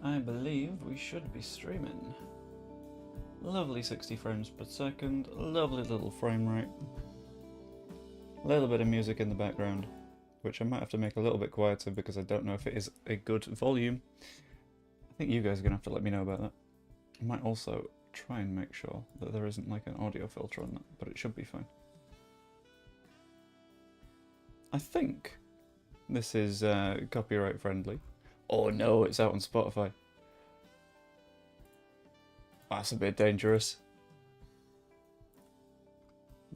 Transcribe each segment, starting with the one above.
I believe we should be streaming. Lovely 60 frames per second, lovely little frame rate. A little bit of music in the background, which I might have to make a little bit quieter because I don't know if it is a good volume. I think you guys are going to have to let me know about that. I might also try and make sure that there isn't like an audio filter on that, but it should be fine. I think this is copyright friendly. Oh no, it's out on Spotify. That's a bit dangerous.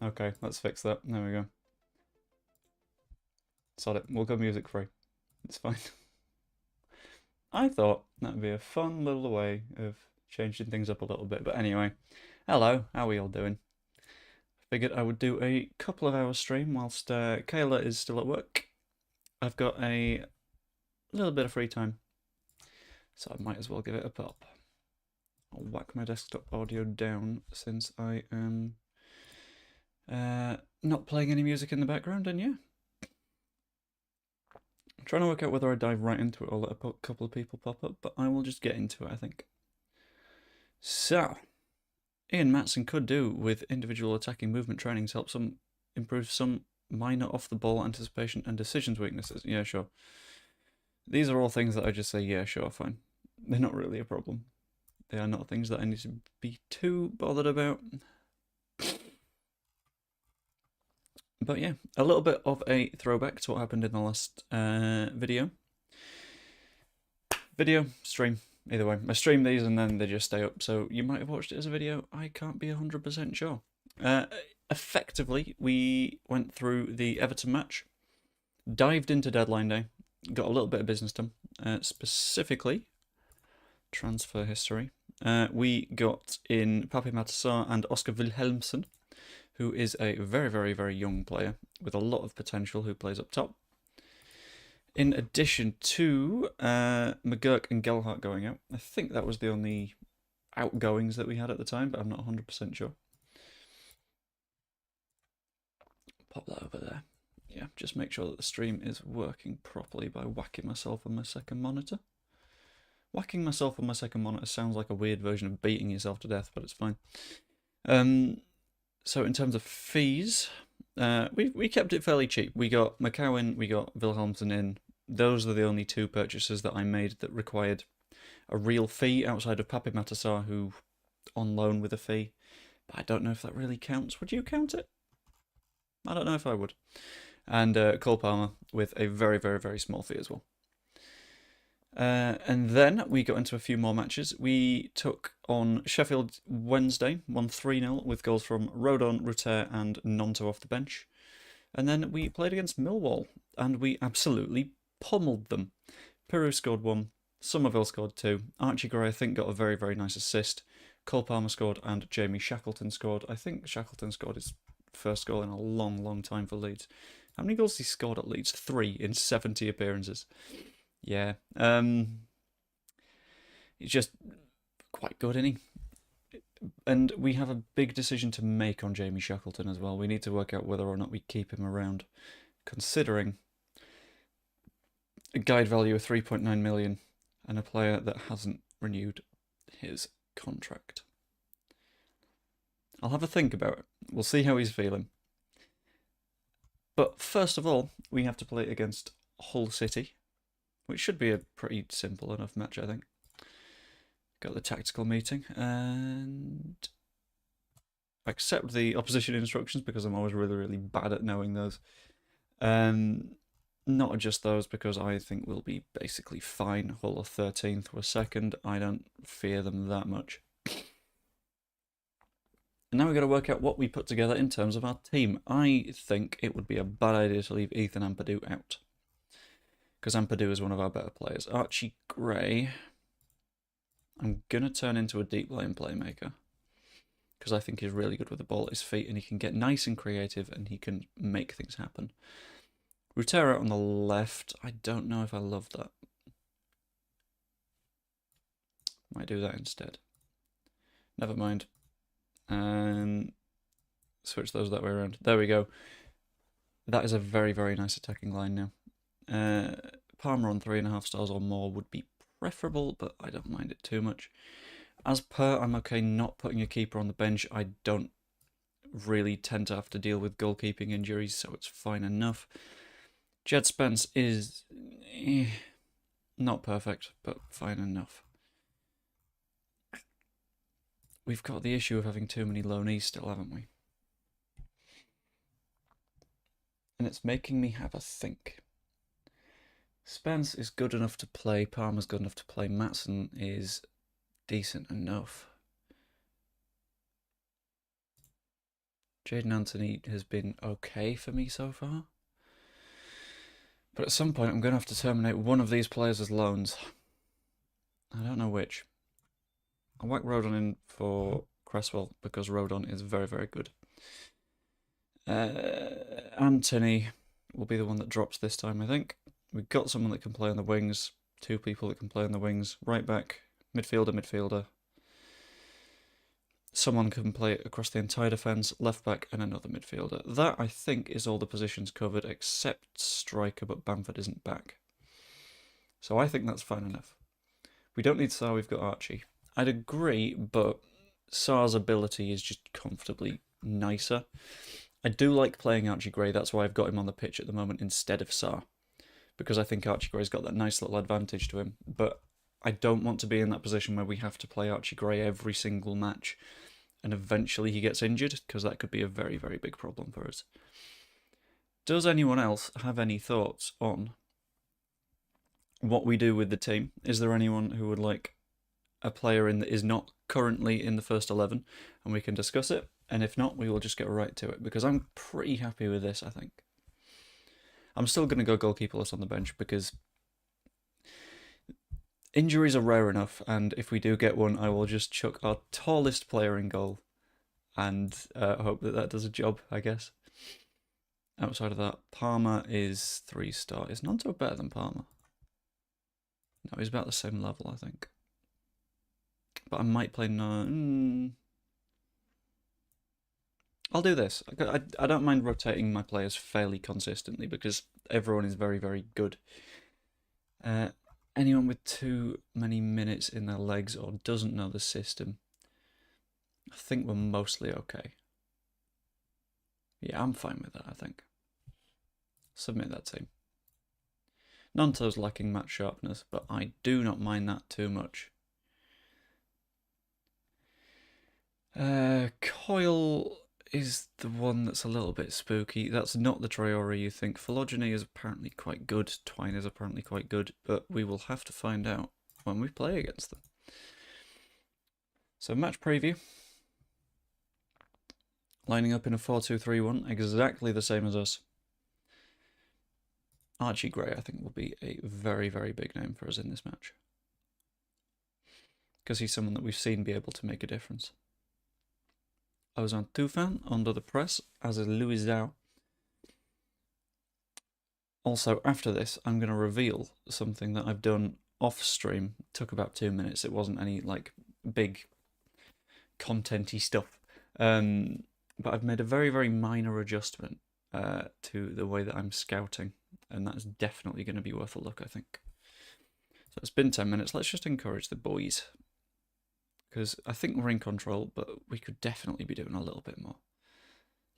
Okay, let's fix that. There we go. Sod it, we'll go music free. It's fine. I thought that would be a fun little way of changing things up a little bit. But anyway, hello, how are we all doing? Figured I would do a couple of hours stream whilst Kayla is still at work. I've got a little bit of free time, so I might as well give it a pop. I'll whack my desktop audio down since I am not playing any music in the background, and yeah. I'm trying to work out whether I dive right into it or let a couple of people pop up, but I will just get into it, I think. So, Ian Matson could do with individual attacking movement training to help improve some minor off-the-ball anticipation and decisions weaknesses. Yeah, sure. These are all things that I just say, yeah, sure, fine. They're not really a problem. They are not things that I need to be too bothered about. But yeah, a little bit of a throwback to what happened in the last video. Stream, either way. I stream these and then they just stay up, so you might have watched it as a video. I can't be 100% sure. Effectively, we went through the Everton match, dived into deadline day, got a little bit of business done, specifically transfer history. We got in Pape Matar and Oscar Wilhelmsen, who is a very, very, very young player with a lot of potential who plays up top. In addition to McGurk and Gelhardt going out. I think that was the only outgoings that we had at the time, but I'm not 100% sure. Pop that over there. Yeah, just make sure that the stream is working properly by whacking myself on my second monitor. Whacking myself on my second monitor sounds like a weird version of beating yourself to death, but it's fine. So in terms of fees, we kept it fairly cheap. We got McCowan, we got Wilhelmsen in. Those are the only two purchases that I made that required a real fee outside of Pape Matar, who on loan with a fee. But I don't know if that really counts. Would you count it? I don't know if I would. And Cole Palmer with a very, very, very small fee as well. And then we got into a few more matches. We took on Sheffield Wednesday, won 3-0 with goals from Rodon, Rutter and Nonto off the bench. And then we played against Millwall and we absolutely pummeled them. Peru scored 1, Somerville scored 2, Archie Gray I think got a very, very nice assist. Cole Palmer scored and Jamie Shackleton scored. I think Shackleton scored his first goal in a long, long time for Leeds. How many goals has he scored at Leeds? 3 in 70 appearances. Yeah, he's just quite good, isn't he? And we have a big decision to make on Jamie Shackleton as well. We need to work out whether or not we keep him around, considering a guide value of 3.9 million and a player that hasn't renewed his contract. I'll have a think about it. We'll see how he's feeling. But first of all, we have to play against Hull City, which should be a pretty simple enough match, I think. Got the tactical meeting, and accept the opposition instructions because I'm always really, really bad at knowing those. Not adjust those because I think we'll be basically fine. Hull are 13th, we're 2nd. I don't fear them that much. And now we've got to work out what we put together in terms of our team. I think it would be a bad idea to leave Ethan Ampadu out, because Ampadu is one of our better players. Archie Gray, I'm going to turn into a deep line playmaker, because I think he's really good with the ball at his feet, and he can get nice and creative, and he can make things happen. Rutera on the left, I don't know if I love that. Might do that instead. Never mind. And switch those that way around. There we go. That is a very, very nice attacking line now. Palmer on 3.5 stars or more would be preferable, but I don't mind it too much. As per, I'm okay not putting a keeper on the bench. I don't really tend to have to deal with goalkeeping injuries, so it's fine enough. Jed Spence is not perfect, but fine enough. We've got the issue of having too many loanees still, haven't we? And it's making me have a think. Spence is good enough to play, Palmer's good enough to play, Maatsen is decent enough. Jaden Anthony has been okay for me so far. But at some point I'm going to have to terminate one of these players as loans. I don't know which. I'll whack Rodon in for Cresswell because Rodon is very, very good. Anthony will be the one that drops this time, I think. We've got someone that can play on the wings. 2 people that can play on the wings. Right back, midfielder. Someone can play it across the entire defence, left back and another midfielder. That, I think, is all the positions covered except striker, but Bamford isn't back. So I think that's fine enough. We don't need Sarr, we've got Archie. I'd agree, but Sarr's ability is just comfortably nicer. I do like playing Archie Gray, that's why I've got him on the pitch at the moment instead of Sarr. Because I think Archie Gray's got that nice little advantage to him. But I don't want to be in that position where we have to play Archie Gray every single match and eventually he gets injured, because that could be a very, very big problem for us. Does anyone else have any thoughts on what we do with the team? Is there anyone who would like a player in that is not currently in the first 11 and we can discuss it? And if not, we will just get right to it, because I'm pretty happy with this, I think. I'm still going to go goalkeeperless on the bench because injuries are rare enough, and if we do get one, I will just chuck our tallest player in goal and hope that that does a job, I guess. Outside of that, Palmer is 3-star. Is Nonto better than Palmer? No, he's about the same level, I think. But I might play I'll do this. I don't mind rotating my players fairly consistently because everyone is very, very good. Anyone with too many minutes in their legs or doesn't know the system, I think we're mostly okay. Yeah, I'm fine with that, I think. Submit that team. Nonto's lacking match sharpness, but I do not mind that too much. Coyle is the one that's a little bit spooky. That's not the Traore you think. Phylogeny is apparently quite good. Twine is apparently quite good, but we will have to find out when we play against them. So match preview. Lining up in a 4-2-3-1, exactly the same as us. Archie Gray, I think, will be a very, very big name for us in this match. Because he's someone that we've seen be able to make a difference. Ozan Tufan under the press, as is Louis Zhao. Also, after this, I'm going to reveal something that I've done off stream. It took about 2 minutes. It wasn't any like big content-y stuff. But I've made a very, very minor adjustment to the way that I'm scouting. And that's definitely going to be worth a look, I think. So it's been 10 minutes. Let's just encourage the boys. Because I think we're in control, but we could definitely be doing a little bit more.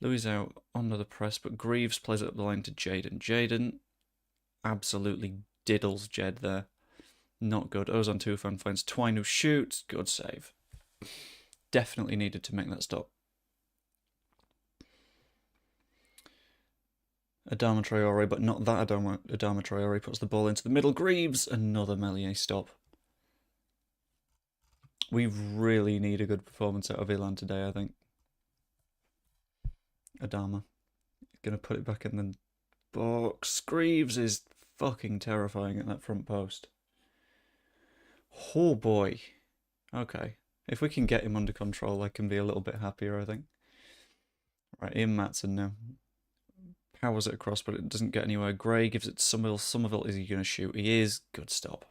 Louis out under the press, but Greaves plays it up the line to Jaden. Jaden absolutely diddles Jed there. Not good. Ozan Tufan finds Twine who shoots. Good save. Definitely needed to make that stop. Adama Traore, but not that Adama Traore, puts the ball into the middle. Greaves, another Meslier stop. We really need a good performance out of Ilan today, I think. Adama. Gonna put it back in the box. Greaves is fucking terrifying at that front post. Oh boy. Okay. If we can get him under control, I can be a little bit happier, I think. Right, Ian Maatsen now. Powers it across, but it doesn't get anywhere. Gray gives it to Somerville. Somerville, is he going to shoot? He is. Good stop.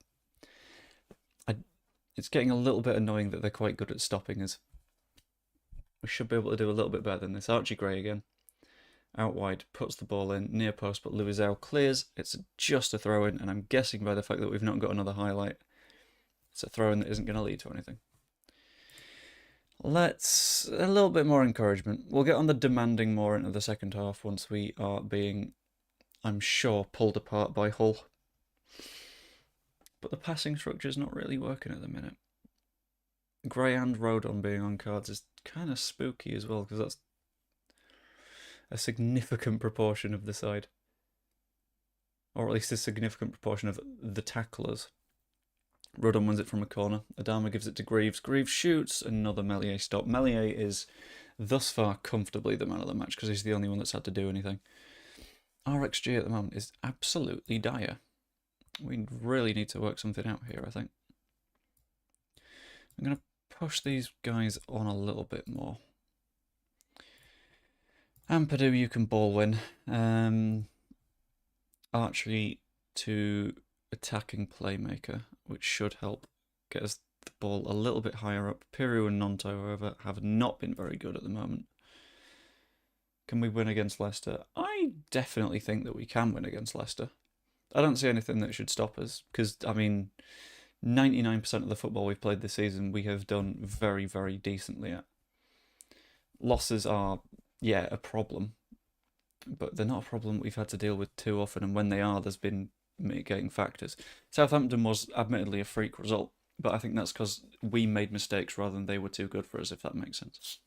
It's getting a little bit annoying that they're quite good at stopping us. We should be able to do a little bit better than this. Archie Gray again. Out wide, puts the ball in, near post, but Louisel clears. It's just a throw-in, and I'm guessing by the fact that we've not got another highlight, It's a throw-in that isn't going to lead to anything. Let's... a little bit more encouragement. We'll get on the demanding more into the second half once we are being, I'm sure, pulled apart by Hull. But the passing structure is not really working at the minute. Gray and Rodon being on cards is kind of spooky as well, because that's a significant proportion of the side. Or at least a significant proportion of the tacklers. Rodon wins it from a corner. Adama gives it to Greaves. Greaves shoots. Another Meslier stop. Meslier is thus far comfortably the man of the match because he's the only one that's had to do anything. Our XG at the moment is absolutely dire. We really need to work something out here, I think. I'm going to push these guys on a little bit more. Ampadu, you can ball win. Archie to attacking playmaker, which should help get us the ball a little bit higher up. Piru and Nonto, however, have not been very good at the moment. Can we win against Leicester? I definitely think that we can win against Leicester. I don't see anything that should stop us, because, I mean, 99% of the football we've played this season we have done very, very decently at. Losses are, yeah, a problem, but they're not a problem we've had to deal with too often, and when they are, there's been mitigating factors. Southampton was admittedly a freak result, but I think that's because we made mistakes rather than they were too good for us, if that makes sense.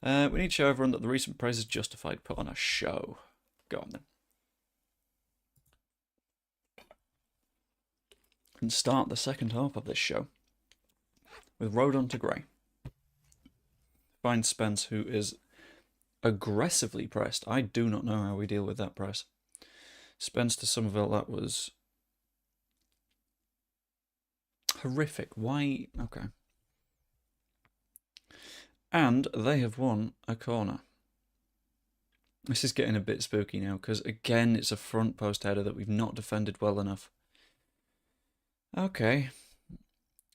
We need to show everyone that the recent praise is justified. Put on a show. Go on then. And start the second half of this show with Rodon to Gray. Find Spence, who is aggressively pressed. I do not know how we deal with that press. Spence to Somerville, that was horrific. Why? Okay. And they have won a corner. This is getting a bit spooky now, because again, it's a front post header that we've not defended well enough. Okay.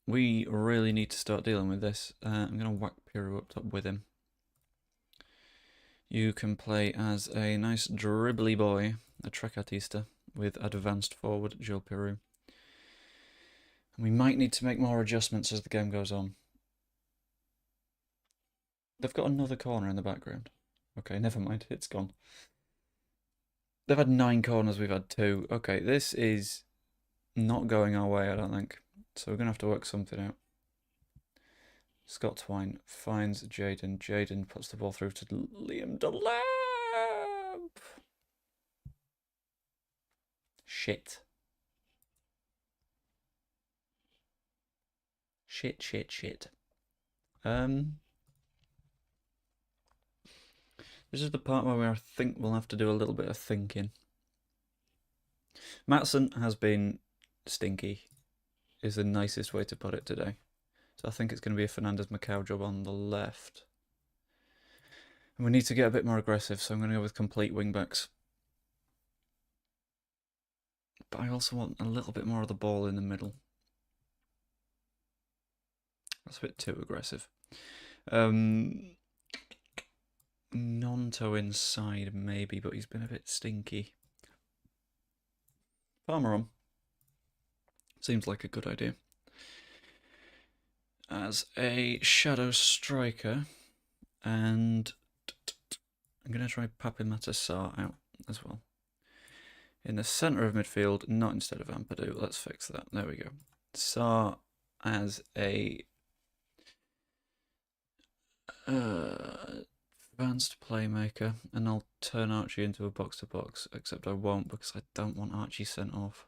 We really need to start dealing with this. I'm going to whack Piru up top with him. You can play as a nice dribbly boy, a trequartista, with advanced forward Joe Piru. And we might need to make more adjustments as the game goes on. They've got another corner in the background. Okay, never mind, it's gone. They've had 9 corners, we've had 2. Okay, this is not going our way, I don't think. So we're going to have to work something out. Scott Twine finds Jaden. Jaden puts the ball through to Liam Delap. Shit. Shit. This is the part where I think we'll have to do a little bit of thinking. Maatson has been stinky, is the nicest way to put it today. So I think it's going to be a Fernandez Macau job on the left. And we need to get a bit more aggressive, so I'm going to go with complete wingbacks. But I also want a little bit more of the ball in the middle. That's a bit too aggressive. Nonto inside, maybe, but he's been a bit stinky. Farmer on. Seems like a good idea. As a shadow striker, and I'm going to try Papimata Sarr out as well. In the centre of midfield, not instead of Ampadu. Let's fix that. There we go. Sarr as a advanced playmaker, and I'll turn Archie into a box-to-box, except I won't because I don't want Archie sent off.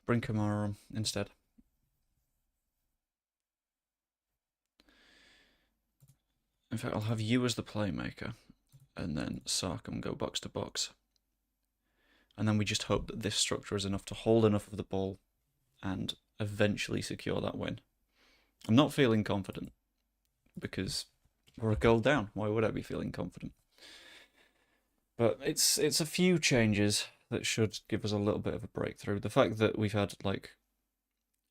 Bring Kamara on instead. In fact, I'll have you as the playmaker, and then Sarkham go box-to-box. And then we just hope that this structure is enough to hold enough of the ball and eventually secure that win. I'm not feeling confident because we're a goal down. Why would I be feeling confident? But it's a few changes that should give us a little bit of a breakthrough. The fact that we've had like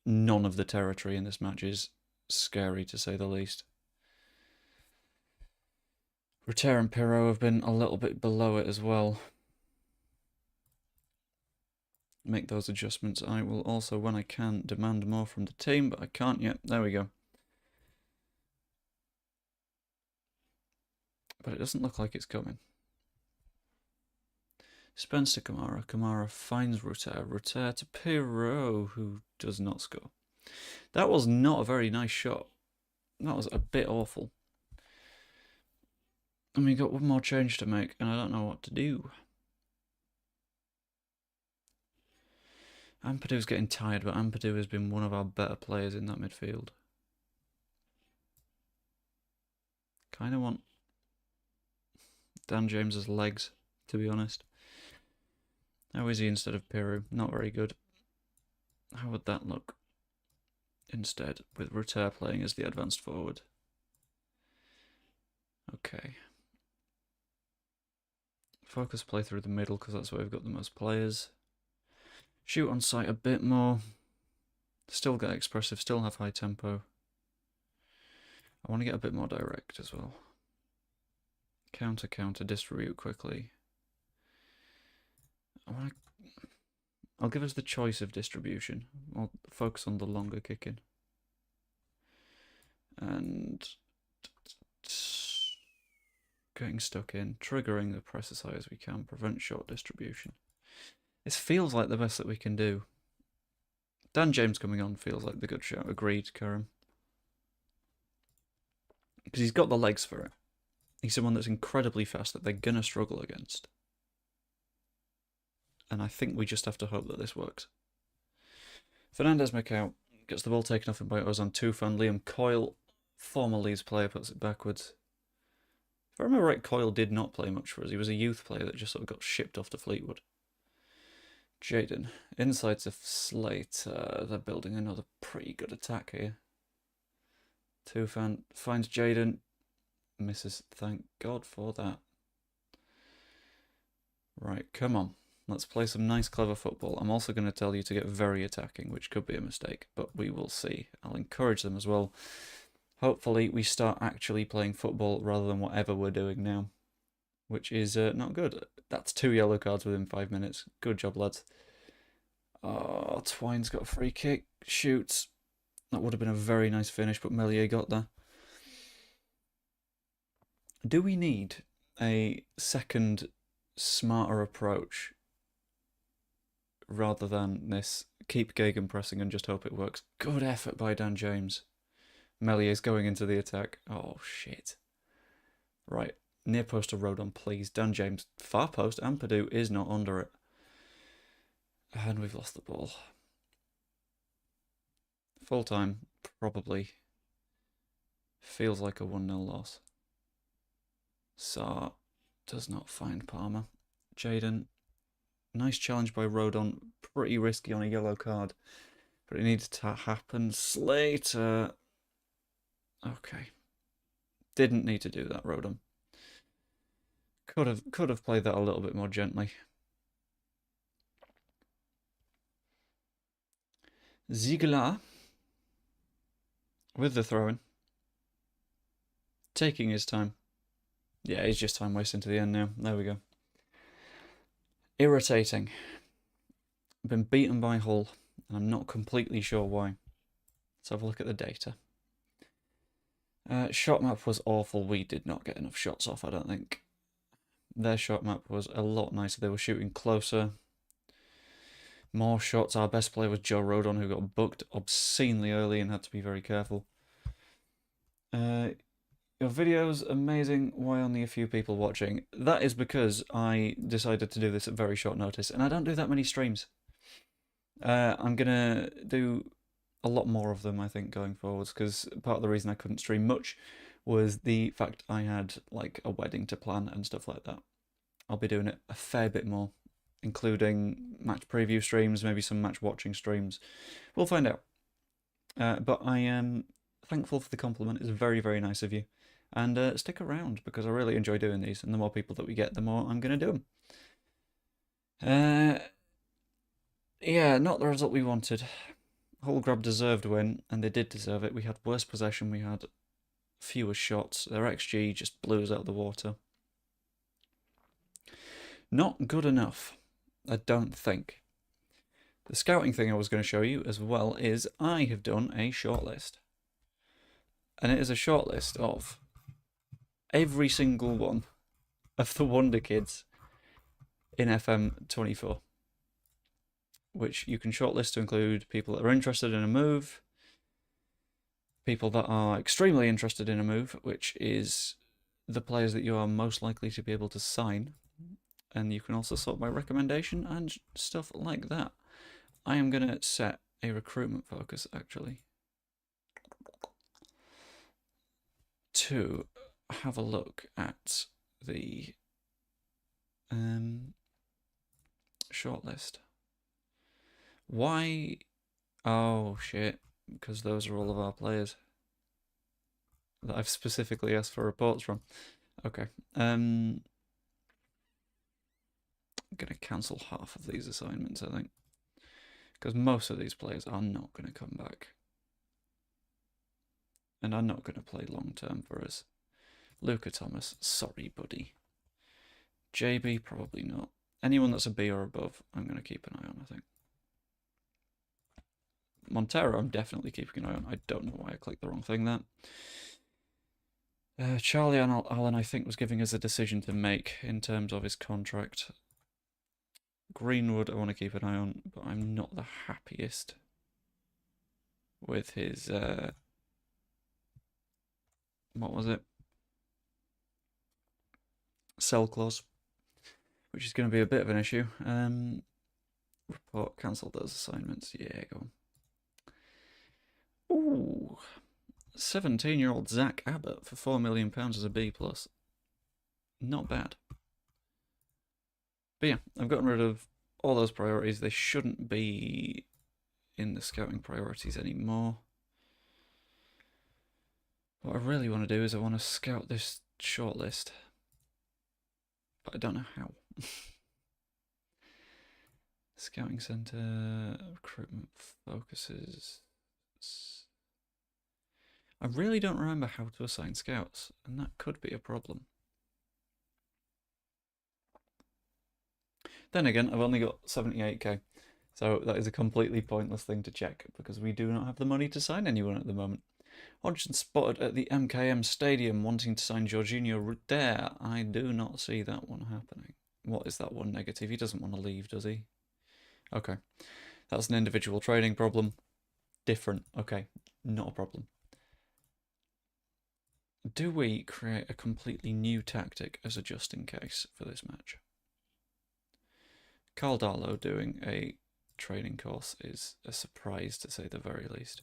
none of the territory in this match is scary to say the least. Reter and Pirro have been a little bit below it as well. make those adjustments. I will also, when I can, demand more from the team, but I can't yet. There we go. But it doesn't look like it's coming. Spence to Kamara. Kamara finds Rutter. Rutter to Pirro, who does not score. That was not a very nice shot. That was a bit awful. And we got one more change to make, and I don't know what to do. Ampadu's getting tired, but Ampadu has been one of our better players in that midfield. Kind of want Dan James's legs, to be honest. How is he instead of Peru? Not very good. How would that look instead, with Rutter playing as the advanced forward? Okay. Focus play through the middle, because that's where we've got the most players. Shoot on sight a bit more. Still get expressive, still have high tempo. I want to get a bit more direct as well. Counter, counter, distribute quickly. I'll give us the choice of distribution. I'll focus on the longer kicking. And getting stuck in, triggering the press as high as we can, prevent short distribution. This feels like the best that we can do. Dan James coming on feels like the good shout. Agreed, Karam. Because he's got the legs for it. He's someone that's incredibly fast that they're going to struggle against. And I think we just have to hope that this works. Fernandez Macau gets the ball taken off him by Ozan Tufan. Liam Coyle, former Leeds player, puts it backwards. If I remember right, Coyle did not play much for us. He was a youth player that just sort of got shipped off to Fleetwood. Jaden, inside to Slater. They're building another pretty good attack here. Tufan finds Jaden. Misses. Thank God for that. Right, come on. Let's play some nice, clever football. I'm also going to tell you to get very attacking, which could be a mistake, but we will see. I'll encourage them as well. Hopefully, we start actually playing football rather than whatever we're doing now, which is not good. That's 2 yellow cards within 5 minutes. Good job, lads. Oh, Twine's got a free kick. Shoots. That would have been a very nice finish, but Melier got there. Do we need a second, smarter approach rather than this keep gegenpressing and just hope it works? Good effort by Dan James. Melier's going into the attack. Oh, shit. Right. Near post to Rodon, please. Dan James. Far post. Ampadu is not under it. And we've lost the ball. Full time, probably. Feels like a 1-0 loss. Saar does not find Palmer. Jaden. Nice challenge by Rodon. Pretty risky on a yellow card. But it needed to happen. Slater. Okay. Didn't need to do that, Rodon. Could have played that a little bit more gently. Ziegler with the throw-in. Taking his time. Yeah, he's just time wasting to the end now. There we go. Irritating. Been beaten by Hull, and I'm not completely sure why. Let's have a look at the data. Shot map was awful. We did not get enough shots off, I don't think. Their shot map was a lot nicer. They were shooting closer. More shots. Our best player was Joe Rodon, who got booked obscenely early and had to be very careful. Your video's amazing. Why only a few people watching? That is because I decided to do this at very short notice, and I don't do that many streams. I'm going to do a lot more of them, I think, going forwards, because part of the reason I couldn't stream much was the fact I had like a wedding to plan and stuff like that. I'll be doing it a fair bit more, including match preview streams, maybe some match watching streams. We'll find out. But I am thankful for the compliment. It's very, very nice of you. And stick around, because I really enjoy doing these, and the more people that we get, the more I'm going to do them. Yeah, not the result we wanted. Hull Grab deserved a win, and they did deserve it. We had worse possession, we had fewer shots. Their XG just blew us out of the water. Not good enough, I don't think. The scouting thing I was going to show you as well is I have done a shortlist. And it is a shortlist of every single one of the Wonder Kids in FM24, which you can shortlist to include people that are interested in a move, people that are extremely interested in a move, which is the players that you are most likely to be able to sign, and you can also sort by recommendation and stuff like that. I am going to set a recruitment focus, actually, to have a look at the shortlist. Why? Oh, shit. Because those are all of our players that I've specifically asked for reports from. Okay. I'm going to cancel half of these assignments, I think. Because most of these players are not going to come back. And are not going to play long term for us. Luca Thomas, sorry, buddy. JB, probably not. Anyone that's a B or above, I'm going to keep an eye on, I think. Montero, I'm definitely keeping an eye on. I don't know why I clicked the wrong thing there. Charlie Allen, I think, was giving us a decision to make in terms of his contract. Greenwood, I want to keep an eye on, but I'm not the happiest with his... what was it? Sell clause, which is going to be a bit of an issue. Report, cancel those assignments. Yeah, go on. Ooh, 17-year-old Zach Abbott for £4 million as a B+. Not bad. But yeah, I've gotten rid of all those priorities. They shouldn't be in the scouting priorities anymore. What I really want to do is I want to scout this shortlist. But I don't know how. Scouting Centre, recruitment focuses. I really don't remember how to assign scouts, and that could be a problem. Then again, I've only got 78k, so that is a completely pointless thing to check, because we do not have the money to sign anyone at the moment. Hodgson spotted at the MKM Stadium wanting to sign Jorginho Ruder. I do not see that one happening. What is that one negative? He doesn't want to leave, does he? Okay. That's an individual trading problem. Different. Okay. Not a problem. Do we create a completely new tactic as a just in case for this match? Carl Darlow doing a training course is a surprise, to say the very least.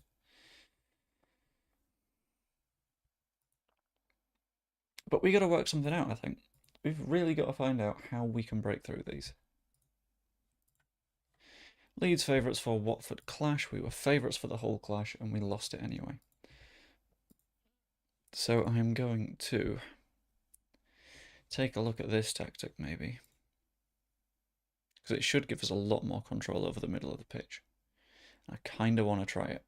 But we got to work something out, I think. We've really got to find out how we can break through these. Leeds favourites for Watford clash. We were favourites for the whole clash and we lost it anyway. So I'm going to take a look at this tactic maybe. Because it should give us a lot more control over the middle of the pitch. I kind of want to try it.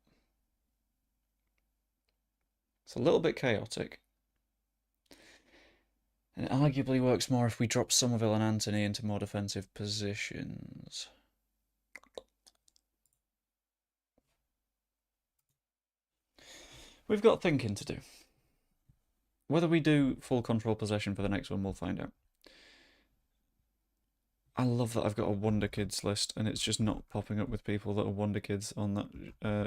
It's a little bit chaotic. And it arguably works more if we drop Somerville and Anthony into more defensive positions. We've got thinking to do. Whether we do full control possession for the next one, we'll find out. I love that I've got a Wonder Kids list and it's just not popping up with people that are Wonder Kids on that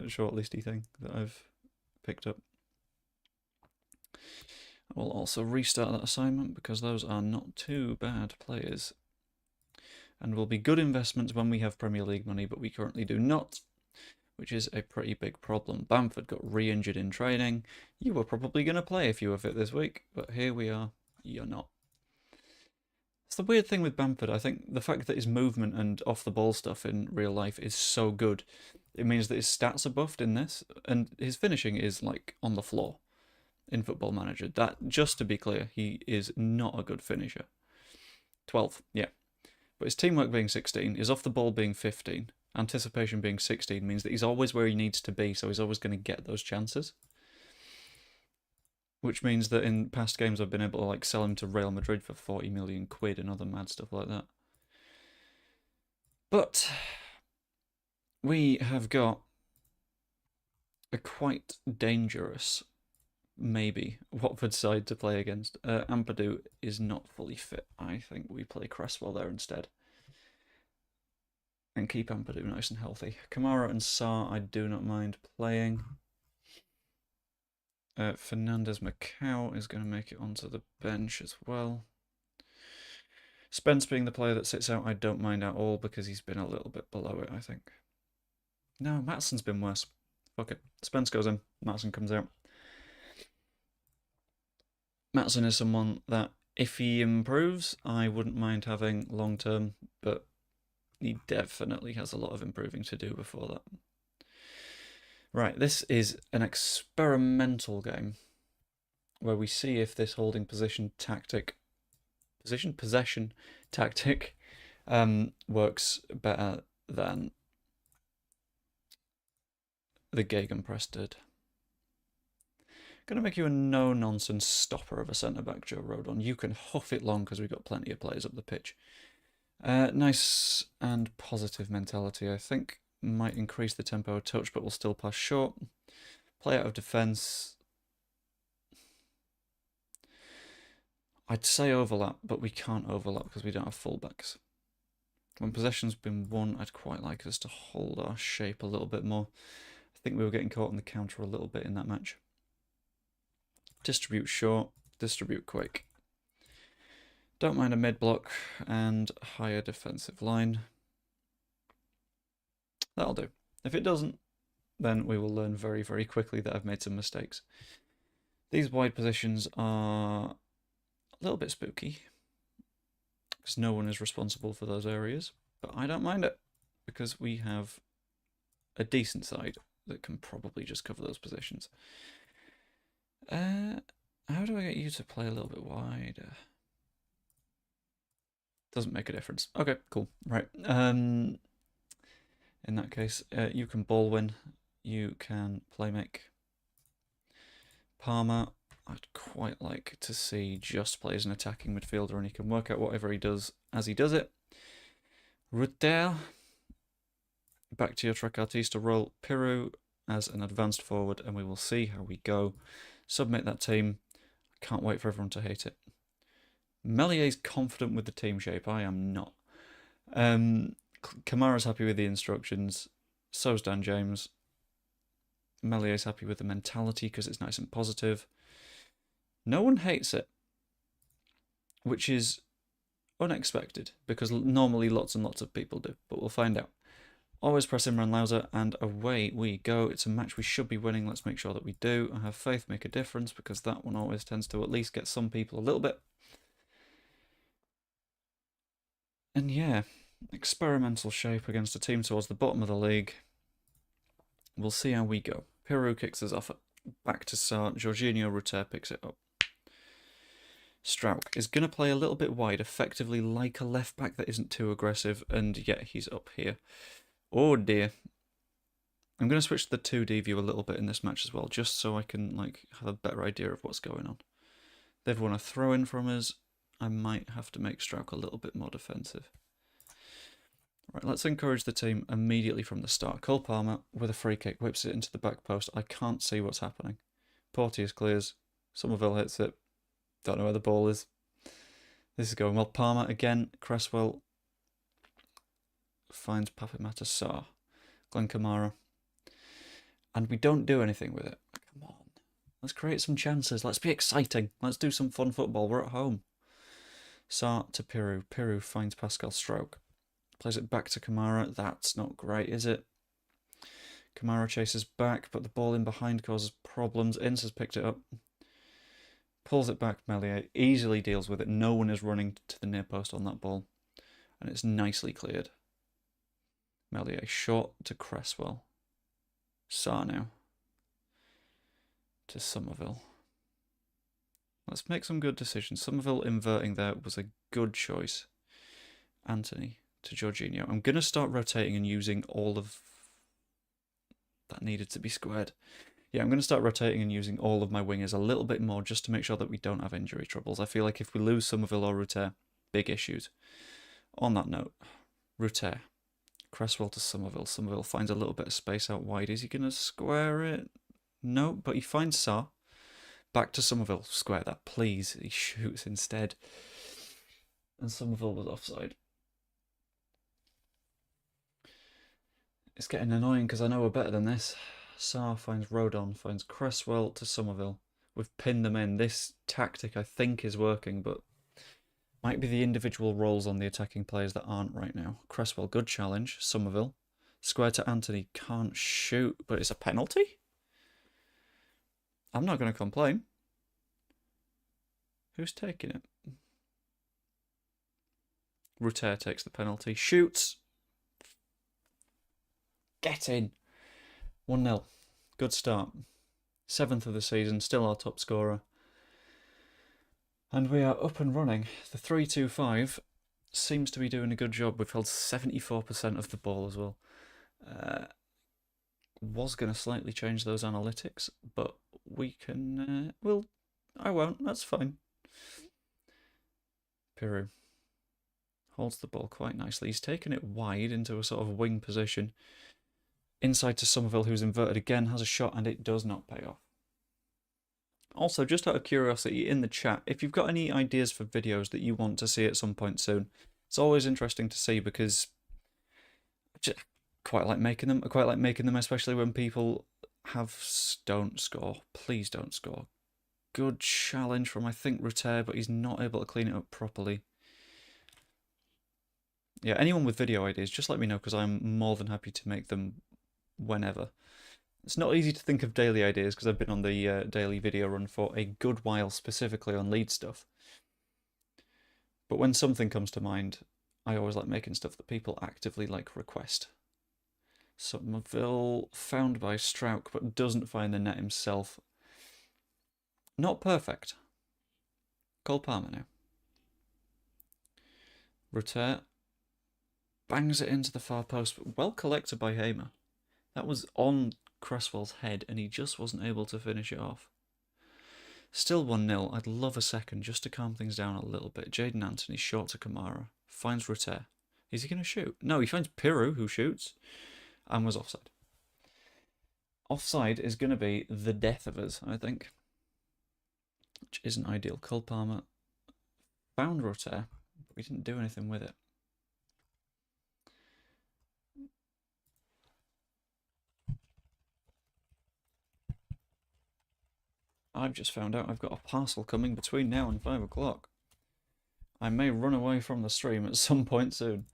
shortlisty thing that I've picked up. We'll also restart that assignment because those are not too bad players. And will be good investments when we have Premier League money, but we currently do not, which is a pretty big problem. Bamford got re-injured in training. You were probably going to play if you were fit this week, but here we are. You're not. It's the weird thing with Bamford. I think the fact that his movement and off-the-ball stuff in real life is so good, it means that his stats are buffed in this, and his finishing is, like, on the floor in Football Manager. That, just to be clear, he is not a good finisher. 12, yeah. But his teamwork being 16, his off-the-ball being 15, anticipation being 16 means that he's always where he needs to be, so he's always going to get those chances. Which means that in past games I've been able to like sell him to Real Madrid for 40 million quid and other mad stuff like that. But we have got a quite dangerous, maybe, Watford side to play against. Ampadu is not fully fit. I think we play Cresswell there instead. And keep Ampadu nice and healthy. Kamara and Sarr, I do not mind playing. Fernandez Macau is going to make it onto the bench as well. Spence being the player that sits out, I don't mind at all because he's been a little bit below it, I think. No, Matson's been worse. Fuck it. Spence goes in, Matson comes out. Matson is someone that, if he improves, I wouldn't mind having long term, but he definitely has a lot of improving to do before that. Right, this is an experimental game where we see if this holding possession tactic works better than the Gegenpress did. Going to make you a no-nonsense stopper of a centre-back, Joe Rodon. You can huff it long because we've got plenty of players up the pitch. Nice and positive mentality, I think. Might increase the tempo a touch, but will still pass short. Play out of defence. I'd say overlap, but we can't overlap because we don't have fullbacks. When possession's been won, I'd quite like us to hold our shape a little bit more. I think we were getting caught on the counter a little bit in that match. Distribute short, distribute quick. Don't mind a mid-block and higher defensive line. That'll do. If it doesn't, then we will learn very, very quickly that I've made some mistakes. These wide positions are a little bit spooky because no one is responsible for those areas, but I don't mind it because we have a decent side that can probably just cover those positions. How do I get you to play a little bit wider? Doesn't make a difference. Okay, cool. Right. In that case, you can ball win. You can play make. Palmer, I'd quite like to see just play as an attacking midfielder and he can work out whatever he does as he does it. Rutter, back to your trequartista role. Piru as an advanced forward and we will see how we go. Submit that team. Can't wait for everyone to hate it. Mellier's confident with the team shape. I am not. Kamara's happy with the instructions. So's Dan James. Mellier's happy with the mentality because it's nice and positive. No one hates it, which is unexpected because normally lots and lots of people do, but we'll find out. Always press Imran Louser, and away we go. It's a match we should be winning. Let's make sure that we do. I have faith make a difference because that one always tends to at least get some people a little bit. And yeah, experimental shape against a team towards the bottom of the league. We'll see how we go. Piru kicks us off back to Sarr. Jorginho Rutter picks it up. Strauch is going to play a little bit wide, effectively like a left back that isn't too aggressive, and yet he's up here. Oh dear. I'm going to switch to the 2D view a little bit in this match as well, just so I can have a better idea of what's going on. They've won a throw-in from us. I might have to make Strauch a little bit more defensive. Right, let's encourage the team immediately from the start. Cole Palmer, with a free kick, whips it into the back post. I can't see what's happening. Porteous clears. Somerville hits it. Don't know where the ball is. This is going well. Palmer again. Cresswell finds Papamata Sarr. Glenn Kamara. And we don't do anything with it. Come on. Let's create some chances. Let's be exciting. Let's do some fun football. We're at home. Sarr to Piru. Piru finds Pascal Strauch. Plays it back to Kamara. That's not great, is it? Kamara chases back, but the ball in behind causes problems. Ince has picked it up. Pulls it back. Meslier easily deals with it. No one is running to the near post on that ball. And it's nicely cleared. Meslier short to Cresswell. Sarr now. To Somerville. Let's make some good decisions. Somerville inverting there was a good choice. Anthony to Jorginho. I'm going to start rotating and using all of... That needed to be squared. Yeah, I'm going to start rotating and using all of my wingers a little bit more just to make sure that we don't have injury troubles. I feel like if we lose Somerville or Rutter, big issues. On that note, Rutter. Cresswell to Somerville. Somerville finds a little bit of space out wide. Is he going to square it? No, but he finds Sarr. Back to Somerville. Square that, please. He shoots instead. And Somerville was offside. It's getting annoying because I know we're better than this. Sarr finds Rodon, finds Cresswell to Somerville. We've pinned them in. This tactic, I think, is working, but might be the individual roles on the attacking players that aren't right now. Cresswell, good challenge. Somerville. Square to Anthony, can't shoot, but it's a penalty? I'm not going to complain. Who's taking it? Ruter takes the penalty. Shoots. Get in. 1-0. Good start. 7th of the season, still our top scorer. And we are up and running. The 3-2-5 seems to be doing a good job. We've held 74% of the ball as well. Was going to slightly change those analytics, but we can... I won't, that's fine. Peru holds the ball quite nicely. He's taken it wide into a sort of wing position. Inside to Somerville, who's inverted again, has a shot, and it does not pay off. Also, just out of curiosity, in the chat, if you've got any ideas for videos that you want to see at some point soon, it's always interesting to see because I just quite like making them. I quite like making them, especially when people don't score. Please don't score. Good challenge from, I think, Ruter, but he's not able to clean it up properly. Yeah, anyone with video ideas, just let me know because I'm more than happy to make them whenever. It's not easy to think of daily ideas because I've been on the daily video run for a good while, specifically on Leeds stuff. But when something comes to mind, I always like making stuff that people actively request. Somerville found by Strauch, but doesn't find the net himself. Not perfect. Cole Palmer now. Ruter bangs it into the far post, but well collected by Hamer. That was on Cresswell's head, and he just wasn't able to finish it off. Still 1-0. I'd love a second just to calm things down a little bit. Jaden Anthony short to Kamara. Finds Ruter. Is he going to shoot? No, he finds Piru, who shoots, and was offside. Offside is going to be the death of us, I think. Which isn't ideal. Cole Palmer found Ruter, but we didn't do anything with it. I've just found out I've got a parcel coming between now and 5 o'clock. I may run away from the stream at some point soon.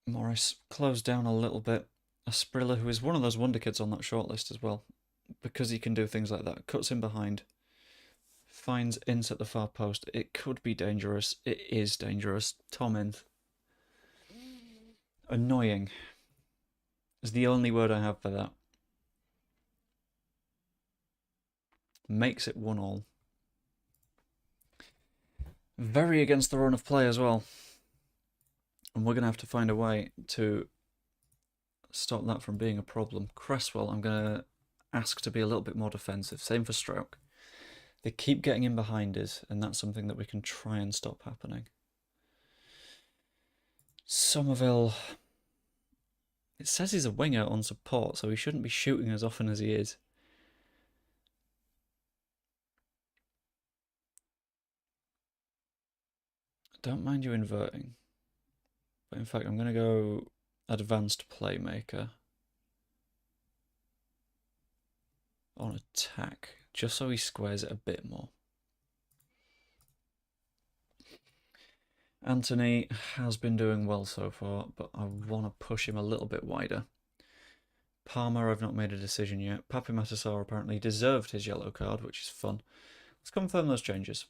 Morris closed down a little bit. Asprilla, who is one of those wonder kids on that shortlist as well, because he can do things like that, cuts in behind, finds Ince at the far post. It could be dangerous. It is dangerous. Tom Ince. Annoying is the only word I have for that. Makes it 1-1. Very against the run of play as well. And we're going to have to find a way to stop that from being a problem. Cresswell, I'm going to ask to be a little bit more defensive. Same for Strauch. They keep getting in behind us, and that's something that we can try and stop happening. Somerville. It says he's a winger on support, so he shouldn't be shooting as often as he is. Don't mind you inverting. But in fact, I'm going to go advanced playmaker on attack, just so he squares it a bit more. Anthony has been doing well so far, but I want to push him a little bit wider. Palmer, I've not made a decision yet. Papi Matasar apparently deserved his yellow card, which is fun. Let's confirm those changes.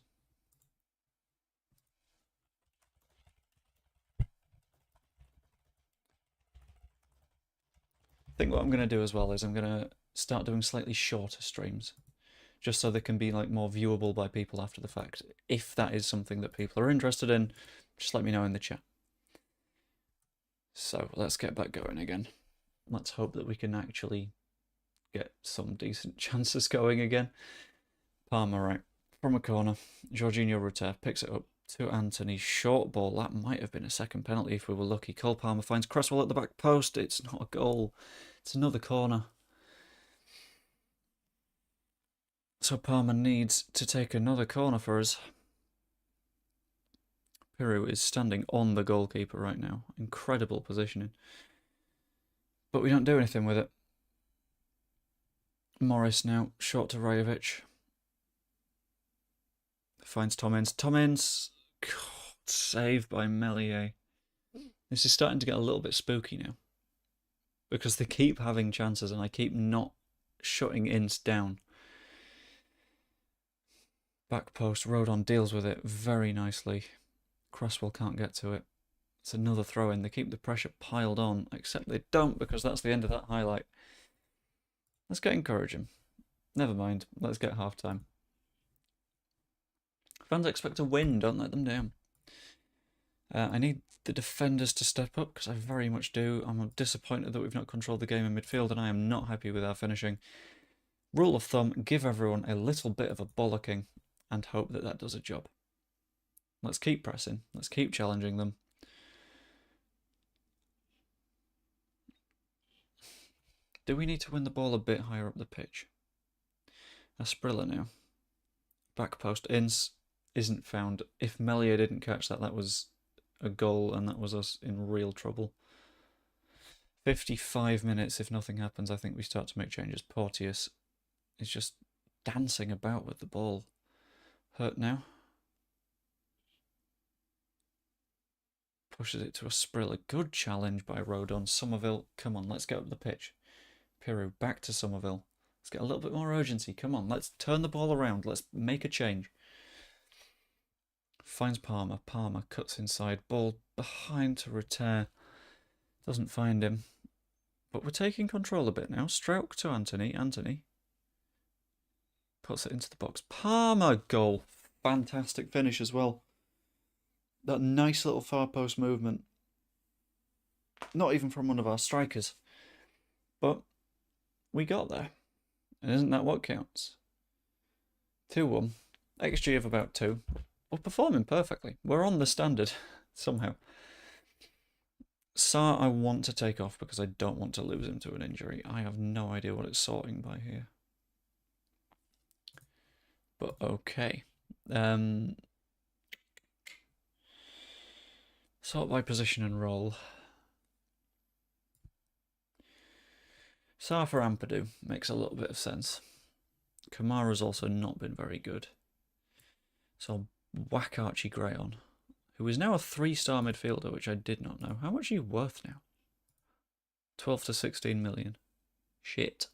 I think what I'm going to do as well is I'm going to start doing slightly shorter streams, just so they can be more viewable by people after the fact. If that is something that people are interested in, just let me know in the chat. So let's get back going again. Let's hope that we can actually get some decent chances going again. Palmer, right, from a corner. Jorginho Ruter picks it up. To Anthony, short ball. That might have been a second penalty if we were lucky. Cole Palmer finds Cresswell at the back post. It's not a goal. It's another corner. So Palmer needs to take another corner for us. Piru is standing on the goalkeeper right now. Incredible positioning. But we don't do anything with it. Morris now, short to Rajovic. Finds Tom Ince. Tom Ince, God, saved by Meslier. This is starting to get a little bit spooky now. Because they keep having chances and I keep not shutting Ince down. Back post, Rodon deals with it very nicely. Cresswell can't get to it. It's another throw in. They keep the pressure piled on, except they don't because that's the end of that highlight. Let's get encouraging. Never mind. Let's get half time. Fans expect a win. Don't let them down. I need the defenders to step up because I very much do. I'm disappointed that we've not controlled the game in midfield and I am not happy with our finishing. Rule of thumb, give everyone a little bit of a bollocking and hope that that does a job. Let's keep pressing. Let's keep challenging them. Do we need to win the ball a bit higher up the pitch? Asprilla now. Back post. Ince isn't found. If Meslier didn't catch that, that was a goal and that was us in real trouble. 55 minutes. If nothing happens, I think we start to make changes. Porteous is just dancing about with the ball. Hurt now. Pushes it to Asprilla. Good challenge by Rodon. Somerville, come on, let's get up the pitch. Piru, back to Somerville. Let's get a little bit more urgency. Come on, let's turn the ball around. Let's make a change. Finds Palmer. Palmer cuts inside. Ball behind to Rutter. Doesn't find him. But we're taking control a bit now. Stroke to Anthony. Anthony puts it into the box. Palmer goal. Fantastic finish as well. That nice little far post movement. Not even from one of our strikers. But we got there. And isn't that what counts? 2-1. XG of about 2. We're performing perfectly. We're on the standard somehow. Sarr I want to take off because I don't want to lose him to an injury. I have no idea what it's sorting by here. But okay. Sort by position and role. Sarr for Ampadu makes a little bit of sense. Kamara's also not been very good. So I'll whack Archie Gray on, who is now a 3-star midfielder, which I did not know. How much are you worth now? 12 to 16 million. Shit.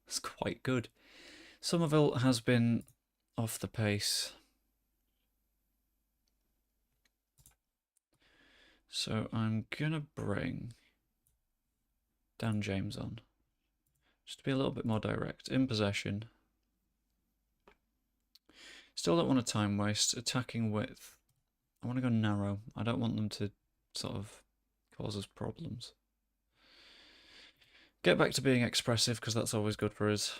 That's quite good. Somerville has been off the pace. So I'm going to bring Dan James on. Just to be a little bit more direct. In possession. Still don't want to time waste. Attacking width. I want to go narrow. I don't want them to sort of cause us problems. Get back to being expressive because that's always good for us.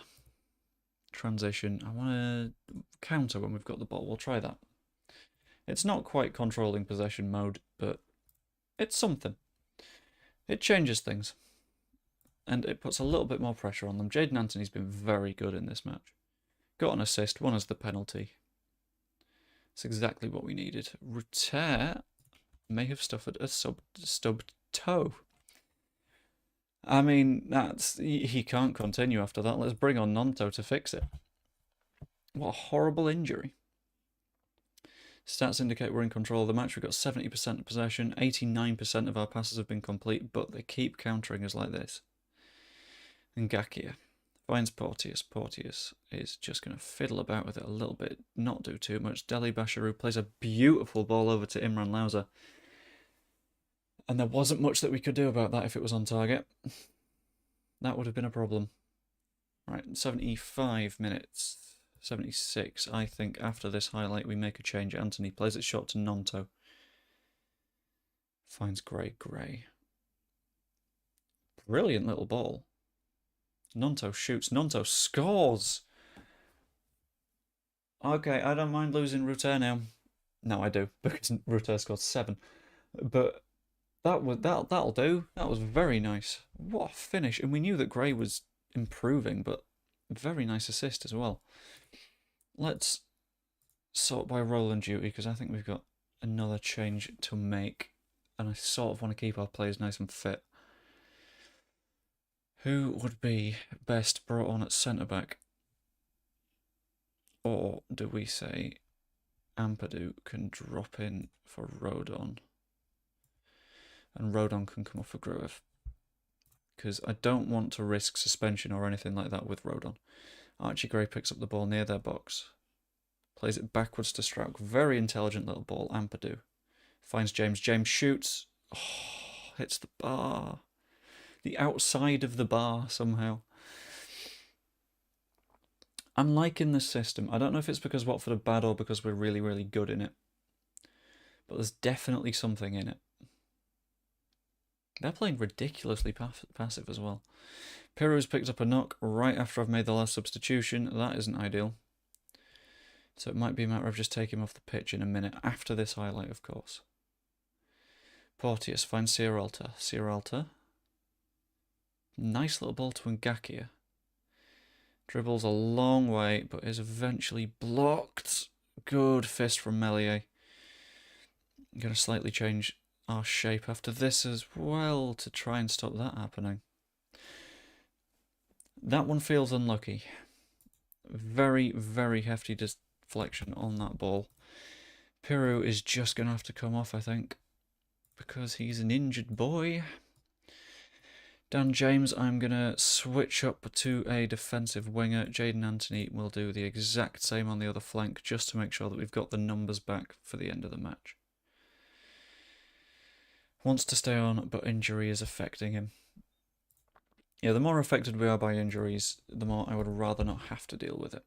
Transition. I want to counter when we've got the ball. We'll try that. It's not quite controlling possession mode, but it's something. It changes things. And it puts a little bit more pressure on them. Jaden Anthony's been very good in this match. Got an assist, one as the penalty. It's exactly what we needed. Rutter may have stuffed a stubbed toe. I mean, he can't continue after that. Let's bring on Nonto to fix it. What a horrible injury. Stats indicate we're in control of the match. We've got 70% of possession. 89% of our passes have been complete, but they keep countering us like this. And Ngakia finds Porteous. Porteous is just going to fiddle about with it a little bit, not do too much. Deli Basharu plays a beautiful ball over to Imran Louza. And there wasn't much that we could do about that if it was on target. That would have been a problem. Right, 75 minutes. 76. I think after this highlight we make a change. Anthony plays it short to Nonto. Finds Gray. Brilliant little ball. Nonto shoots. Nonto scores. Okay, I don't mind losing Rutter now. No, I do, because Rutter scored 7. But that'll do. That was very nice. What a finish. And we knew that Gray was improving, but very nice assist as well. Let's sort by role and duty, because I think we've got another change to make. And I sort of want to keep our players nice and fit. Who would be best brought on at centre-back? Or do we say Ampadu can drop in for Rodon? And Rodon can come off for Gruev. Because I don't want to risk suspension or anything like that with Rodon. Archie Gray picks up the ball near their box. Plays it backwards to Strauch. Very intelligent little ball. Ampadu finds James. James shoots. Oh, hits the bar. The outside of the bar somehow. I'm liking this system. I don't know if it's because Watford are bad or because we're really, really good in it. But there's definitely something in it. They're playing ridiculously passive as well. Piro's picked up a knock right after I've made the last substitution. That isn't ideal. So it might be a matter of just taking him off the pitch in a minute. After this highlight, of course. Porteous finds Sierralta. Sierralta. Nice little ball to Ngakia. Dribbles a long way, but is eventually blocked. Good fist from Meslier. I'm going to slightly change our shape after this as well to try and stop that happening. That one feels unlucky. Very, very hefty deflection on that ball. Piru is just going to have to come off, I think, because he's an injured boy. Dan James, I'm going to switch up to a defensive winger. Jaden Anthony will do the exact same on the other flank, just to make sure that we've got the numbers back for the end of the match. Wants to stay on, but injury is affecting him. Yeah, the more affected we are by injuries, the more I would rather not have to deal with it.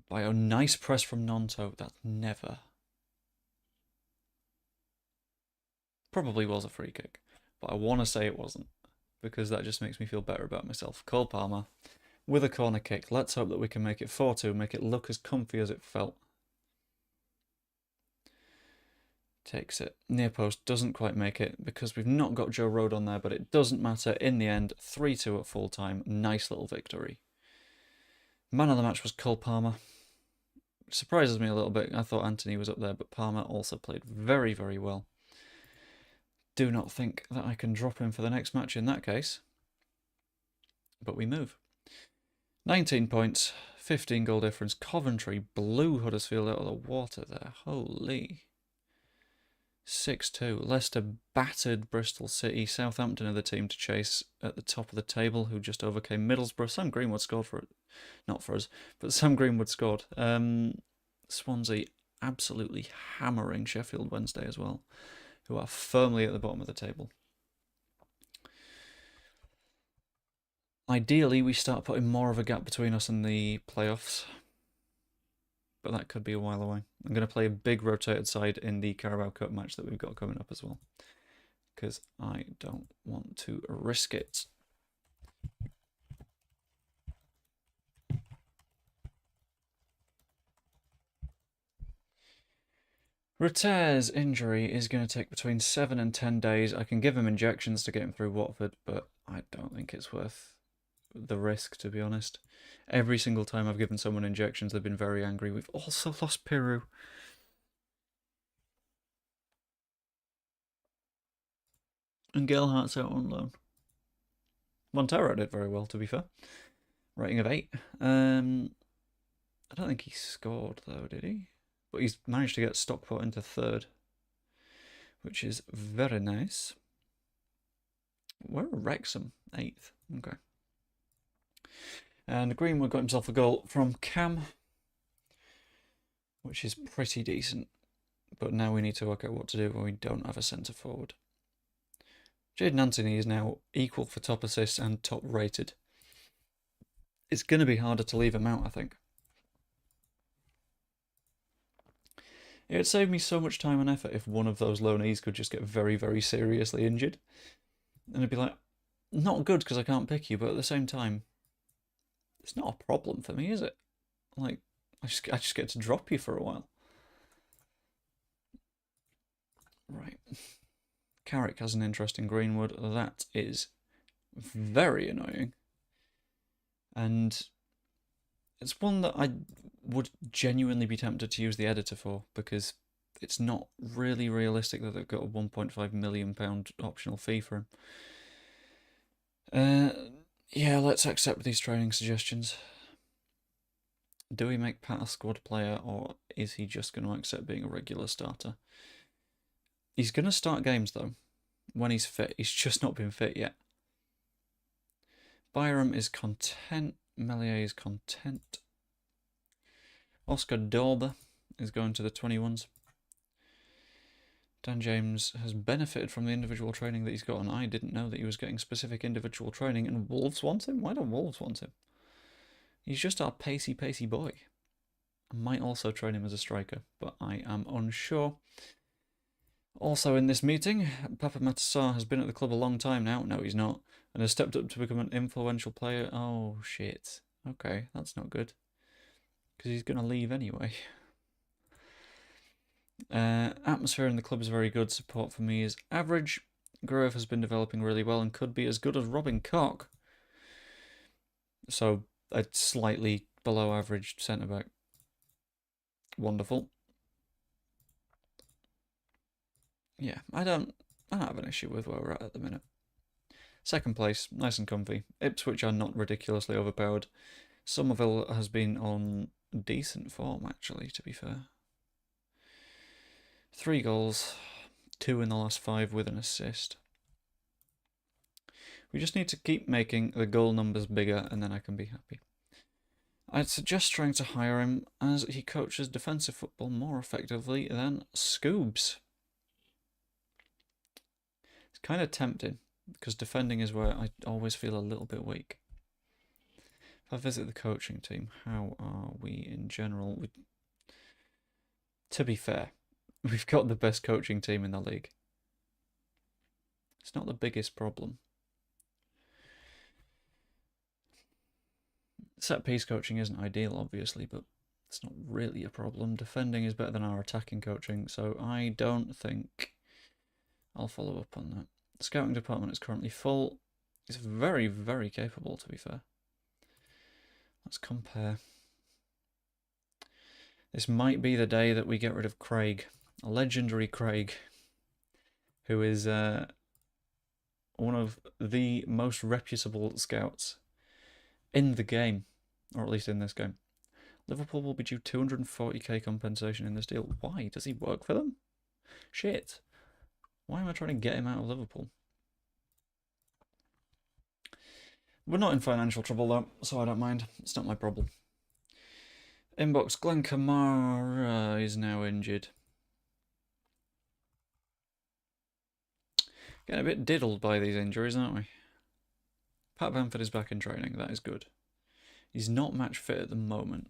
By a nice press from Nonto, that's never. Probably was a free kick, but I want to say it wasn't, because that just makes me feel better about myself. Cole Palmer with a corner kick. Let's hope that we can make it 4-2, make it look as comfy as it felt. Takes it. Near post, doesn't quite make it because we've not got Joe Rodon there, but it doesn't matter. In the end, 3-2 at full time. Nice little victory. Man of the match was Cole Palmer. Surprises me a little bit. I thought Anthony was up there, but Palmer also played very, very well. Do not think that I can drop him for the next match in that case. But we move. 19 points, 15 goal difference. Coventry blew Huddersfield out of the water there. Holy. 6-2. Leicester battered Bristol City. Southampton are the team to chase at the top of the table, who just overcame Middlesbrough. Sam Greenwood scored for it. Not for us, but Sam Greenwood scored. Swansea absolutely hammering Sheffield Wednesday as well, who are firmly at the bottom of the table. Ideally, we start putting more of a gap between us and the playoffs, but that could be a while away. I'm going to play a big rotated side in the Carabao Cup match that we've got coming up as well, because I don't want to risk it. Rotter's injury is going to take between 7 and 10 days. I can give him injections to get him through Watford, but I don't think it's worth the risk, to be honest. Every single time I've given someone injections, they've been very angry. We've also lost Piru. And Gelhardt's out on loan. Montero did very well, to be fair. Rating of 8. I don't think he scored, though, did he? But he's managed to get Stockport into 3rd, which is very nice. Where are Wrexham? 8th. Okay. And Greenwood got himself a goal from Cam, which is pretty decent. But now we need to work out what to do when we don't have a centre forward. Jaden Anthony is now equal for top assists and top rated. It's going to be harder to leave him out, I think. It would save me so much time and effort if one of those loanees could just get very, very seriously injured. And it'd be like, not good because I can't pick you, but at the same time, it's not a problem for me, is it? Like, I just get to drop you for a while. Right. Carrick has an interest in Greenwood. That is very annoying. And it's one that I would genuinely be tempted to use the editor for, because it's not really realistic that they've got a £1.5 million optional fee for him. Yeah, let's accept these training suggestions. Do we make Pat a squad player, or is he just going to accept being a regular starter? He's going to start games, though, when he's fit. He's just not been fit yet. Byram is content. Melier is content. Oscar Dorber is going to the 21s. Dan James has benefited from the individual training that he's got, and I didn't know that he was getting specific individual training, and Wolves want him? Why don't Wolves want him? He's just our pacey boy. I might also train him as a striker, but I am unsure. Also in this meeting, Papa Matassar has been at the club a long time now. No, he's not. And has stepped up to become an influential player. Oh, shit. Okay, that's not good. Because he's going to leave anyway. Atmosphere in the club is very good. Support for me is average. Grove has been developing really well and could be as good as Robin Koch. So, a slightly below average centre-back. Wonderful. Yeah, I don't have an issue with where we're at the minute. Second place, nice and comfy. Ipswich are not ridiculously overpowered. Somerville has been on decent form, actually, to be fair. 3 goals, 2 in the last 5 with an assist. We just need to keep making the goal numbers bigger, and then I can be happy. I'd suggest trying to hire him, as he coaches defensive football more effectively than Scoobs. It's kind of tempting, because defending is where I always feel a little bit weak. If I visit the coaching team, how are we in general? To be fair, we've got the best coaching team in the league. It's not the biggest problem. Set-piece coaching isn't ideal, obviously, but it's not really a problem. Defending is better than our attacking coaching, so I don't think I'll follow up on that. The scouting department is currently full. It's very, very capable, to be fair. Let's compare. This might be the day that we get rid of Craig, a legendary Craig, who is one of the most reputable scouts in the game, or at least in this game. Liverpool will be due 240k compensation in this deal. Why? Does he work for them? Shit. Why am I trying to get him out of Liverpool? We're not in financial trouble though, so I don't mind. It's not my problem. Inbox, Glenn Kamara is now injured. Getting a bit diddled by these injuries, aren't we? Pat Bamford is back in training. That is good. He's not match fit at the moment.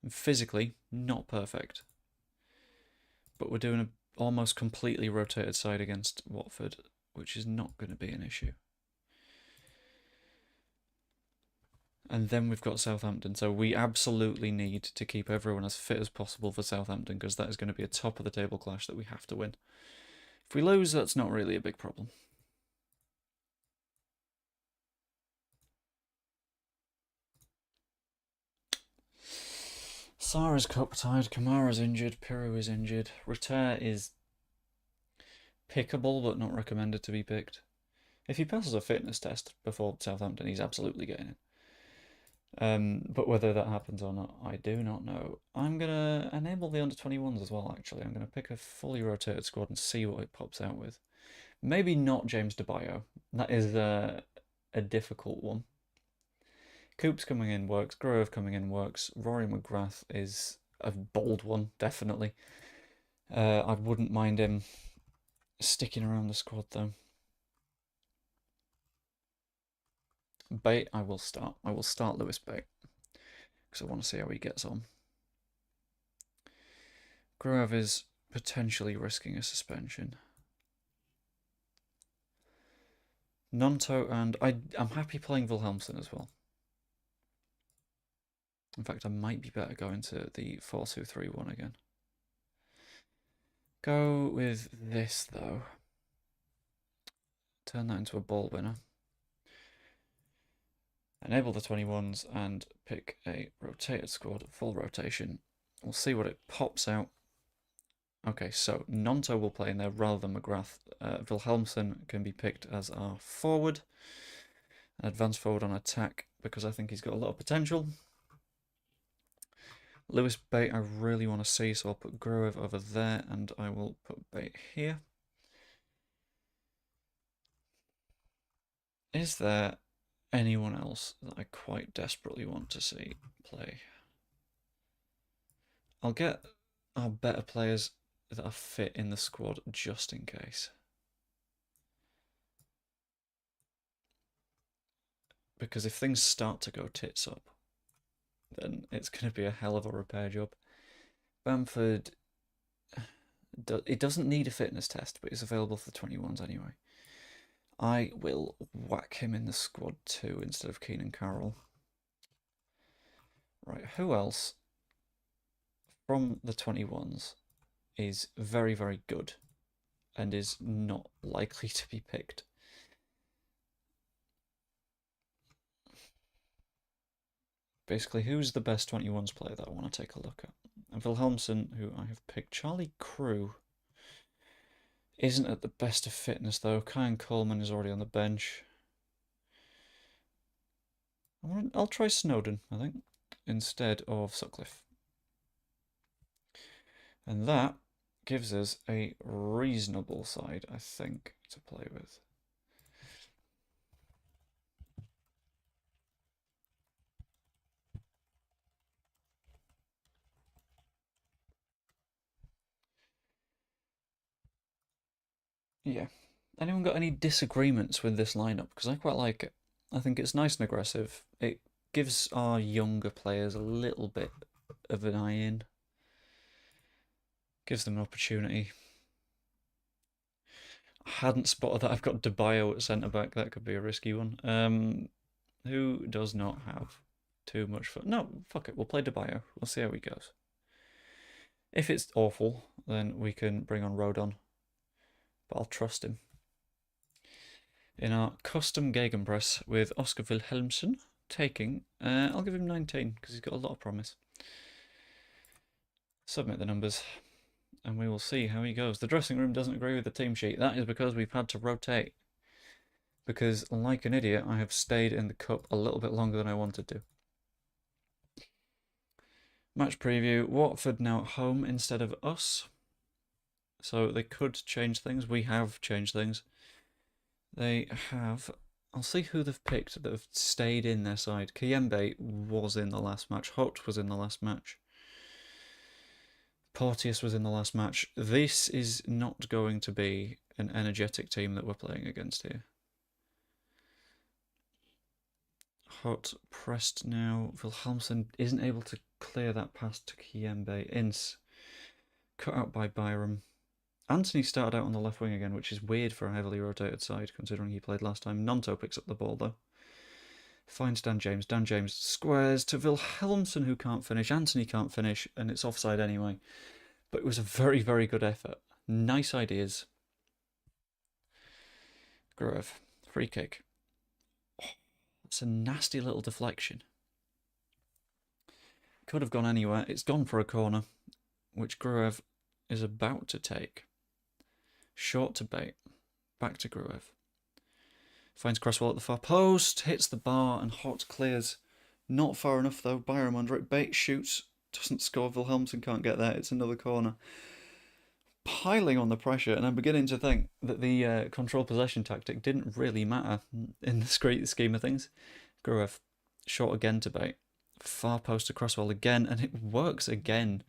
And physically, not perfect. But we're doing an almost completely rotated side against Watford, which is not going to be an issue. And then we've got Southampton, so we absolutely need to keep everyone as fit as possible for Southampton, because that is going to be a top of the table clash that we have to win. If we lose, that's not really a big problem. Sarah's cup-tied, Kamara's injured, Piru is injured. Reter is pickable, but not recommended to be picked. If he passes a fitness test before Southampton, he's absolutely getting it. But whether that happens or not, I do not know. I'm going to enable the under-21s as well, actually. I'm going to pick a fully rotated squad and see what it pops out with. Maybe not James DeBio. That is a difficult one. Coops coming in works. Grove coming in works. Rory McGrath is a bold one, definitely. I wouldn't mind him sticking around the squad, though. Bate, I will start. I will start Lewis Bate, because I want to see how he gets on. Grove is potentially risking a suspension. Nonto, and I'm happy playing Wilhelmsen as well. In fact, I might be better going to the 4-2-3-1 again. Go with this, though. Turn that into a ball winner. Enable the 21s and pick a rotated squad, full rotation. We'll see what it pops out. Okay, so Nonto will play in there rather than McGrath. Wilhelmsen can be picked as our forward. An advanced forward on attack because I think he's got a lot of potential. Lewis Bate I really want to see, so I'll put Gruev over there and I will put Bate here. Is there anyone else that I quite desperately want to see play? I'll get our better players that are fit in the squad just in case. Because if things start to go tits up, then it's going to be a hell of a repair job. Bamford, it doesn't need a fitness test, but it's available for the 21s anyway. I will whack him in the squad too instead of Keenan Carroll. Right, who else from the 21s is very, very good and is not likely to be picked? Basically, who's the best 21s player that I want to take a look at? And Wilhelmsen, who I have picked. Charlie Crew isn't at the best of fitness, though. Kyan Coleman is already on the bench. I'll try Snowden, I think, instead of Sutcliffe. And that gives us a reasonable side, I think, to play with. Yeah. Anyone got any disagreements with this lineup? Because I quite like it. I think it's nice and aggressive. It gives our younger players a little bit of an eye in. Gives them an opportunity. I hadn't spotted that I've got DeBio at centre back. That could be a risky one. Who does not have too much fun? No, fuck it. We'll play DeBio. We'll see how he goes. If it's awful, then we can bring on Rodon. But I'll trust him. In our custom Gegenpress with Oscar Wilhelmsen taking, I'll give him 19 because he's got a lot of promise. Submit the numbers and we will see how he goes. The dressing room doesn't agree with the team sheet. That is because we've had to rotate. Because, like an idiot, I have stayed in the cup a little bit longer than I wanted to. Match preview. Watford now at home instead of us. So they could change things. We have changed things. They have... I'll see who they've picked that have stayed in their side. Kiyembe was in the last match. Holt was in the last match. Porteous was in the last match. This is not going to be an energetic team that we're playing against here. Hot pressed now. Wilhelmsen isn't able to clear that pass to Kiyembe. Ince cut out by Byram. Anthony started out on the left wing again, which is weird for a heavily rotated side, considering he played last time. Nonto picks up the ball, though. Finds Dan James. Dan James squares to Wilhelmsen, who can't finish. Anthony can't finish, and it's offside anyway. But it was a very, very good effort. Nice ideas. Gruev. Free kick. Oh, it's a nasty little deflection. Could have gone anywhere. It's gone for a corner, which Gruev is about to take. Short to Bate. Back to Gruev. Finds Cresswell at the far post. Hits the bar and Hot clears. Not far enough though. Byram under it. Bate shoots. Doesn't score. Wilhelmsen can't get there. It's another corner. Piling on the pressure, and I'm beginning to think that the control possession tactic didn't really matter in the great scheme of things. Gruev shot again to Bate. Far post to Cresswell again, and it works again.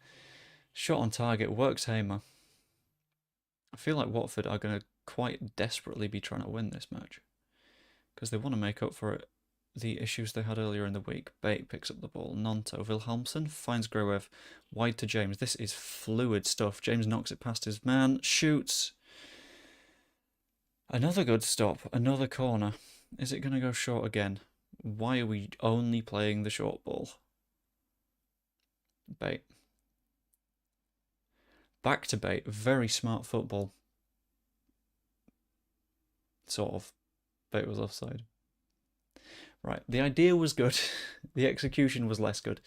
Shot on target, works Hamer. I feel like Watford are going to quite desperately be trying to win this match because they want to make up for it. The issues they had earlier in the week. Bate picks up the ball. Nonto. Wilhelmsen finds Gruev. Wide to James. This is fluid stuff. James knocks it past his man. Shoots. Another good stop. Another corner. Is it going to go short again? Why are we only playing the short ball? Bait. Back to Bait. Very smart football. Sort of. Bait was offside. Right, the idea was good. The execution was less good.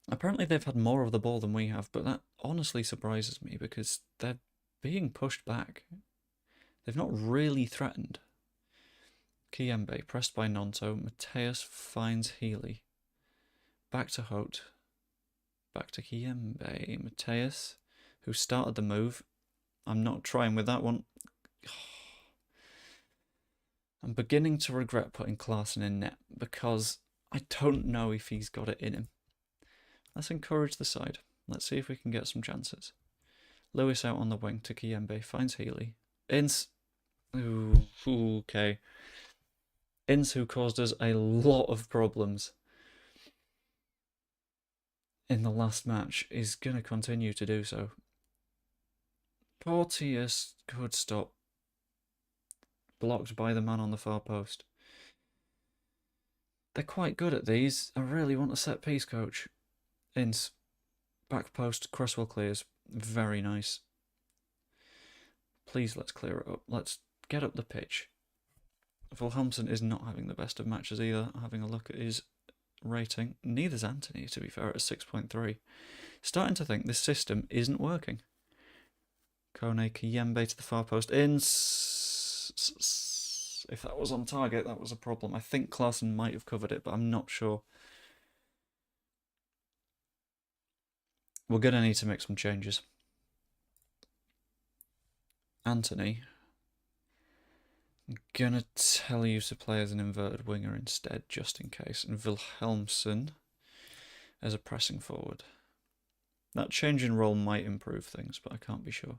Apparently they've had more of the ball than we have, but that honestly surprises me because they're being pushed back. They've not really threatened. Kiembe, pressed by Nonto. Mateus finds Healy. Back to Hote. Back to Kiembe. Mateus, who started the move. I'm not trying with that one. I'm beginning to regret putting Klaassen in net because I don't know if he's got it in him. Let's encourage the side. Let's see if we can get some chances. Lewis out on the wing to Kiembe. Finds Healy. Ince. Ooh, okay. Ince, who caused us a lot of problems in the last match, is going to continue to do so. Porteous could stop. Blocked by the man on the far post. They're quite good at these. I really want a set piece, coach. Ince. Back post. Cresswell clears. Very nice. Please, let's clear it up. Let's get up the pitch. Wilhelmsen is not having the best of matches either. Having a look at his rating. Neither's Anthony, to be fair, at 6.3. Starting to think this system isn't working. Kone Kiembe to the far post. If that was on target, that was a problem. I think Klaassen might have covered it, but I'm not sure. We're going to need to make some changes. Anthony. I'm going to tell you to play as an inverted winger instead, just in case. And Wilhelmsen as a pressing forward. That change in role might improve things, but I can't be sure.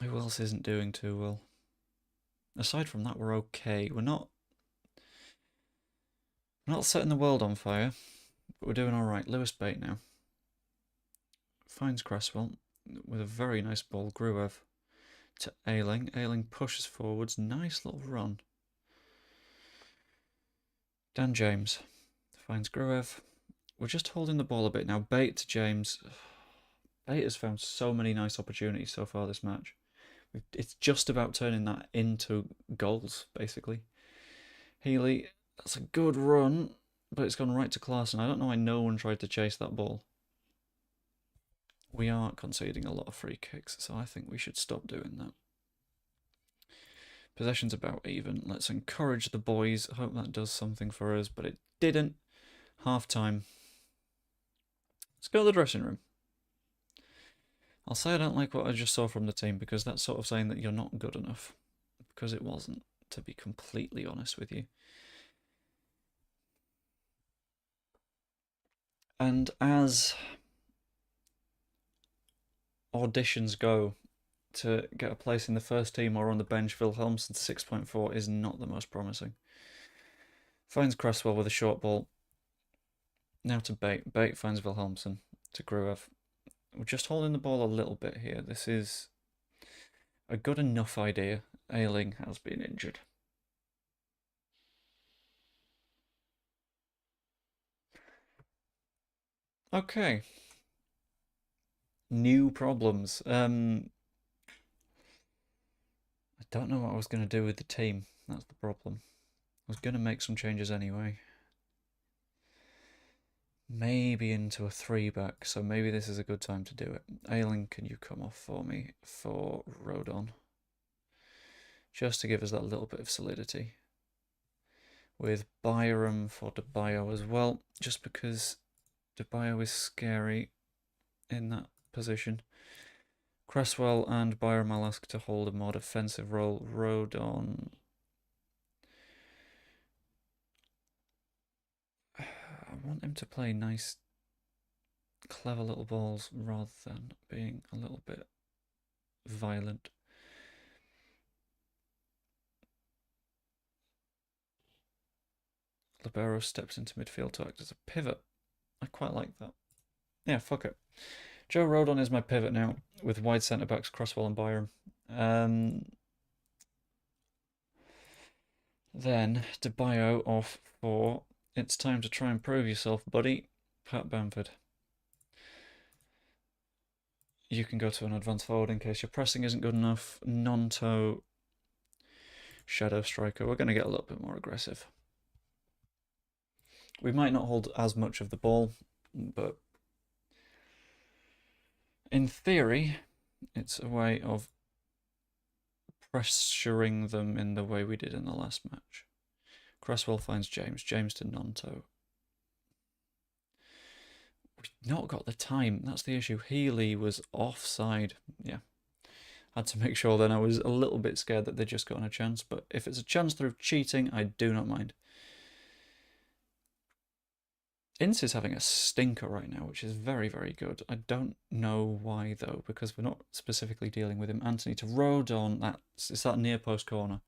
Who else isn't doing too well? Aside from that, we're okay. We're not setting the world on fire, but we're doing all right. Lewis Bate now. Finds Cresswell with a very nice ball. Gruev to Ayling. Ayling pushes forwards. Nice little run. Dan James finds Gruev. We're just holding the ball a bit now. Bate to James. Bate has found so many nice opportunities so far this match. It's just about turning that into goals, basically. Healy, that's a good run, but it's gone right to Klaassen. I don't know why no one tried to chase that ball. We are conceding a lot of free kicks, so I think we should stop doing that. Possession's about even. Let's encourage the boys. Hope that does something for us, but it didn't. Half time. Let's go to the dressing room. I'll say I don't like what I just saw from the team because that's sort of saying that you're not good enough. Because it wasn't, to be completely honest with you. And as auditions go, to get a place in the first team or on the bench, Wilhelmsen 6.4 is not the most promising. Finds Cresswell with a short ball. Now to Bate. Bate finds Wilhelmsen to Gruev. We're just holding the ball a little bit here. This is a good enough idea. Ayling has been injured. Okay. New problems. I don't know what I was going to do with the team. That's the problem. I was going to make some changes anyway. Maybe into a 3-back, so maybe this is a good time to do it. Ayling, can you come off for me for Rodon? Just to give us that little bit of solidity. With Byram for De Bayo as well, just because De Bayo is scary in that position. Cresswell and Byram I'll ask to hold a more defensive role. Rodon. I want him to play nice, clever little balls rather than being a little bit violent. Libero steps into midfield to act as a pivot. I quite like that. Yeah, fuck it. Joe Rodon is my pivot now, with wide centre-backs Cresswell and Byram. Then De Bayo off for It's time to try and prove yourself, buddy. Pat Bamford. You can go to an advanced forward in case your pressing isn't good enough. Non-toe. Shadow striker. We're going to get a little bit more aggressive. We might not hold as much of the ball, but in theory, it's a way of pressuring them in the way we did in the last match. Cresswell finds James. James to non-toe. We've not got the time. That's the issue. Healy was offside. Yeah. Had to make sure then. I was a little bit scared that they'd just gotten a chance, but if it's a chance through cheating, I do not mind. Ince is having a stinker right now, which is very, very good. I don't know why, though, because we're not specifically dealing with him. Anthony to Rodon. It's that near post corner.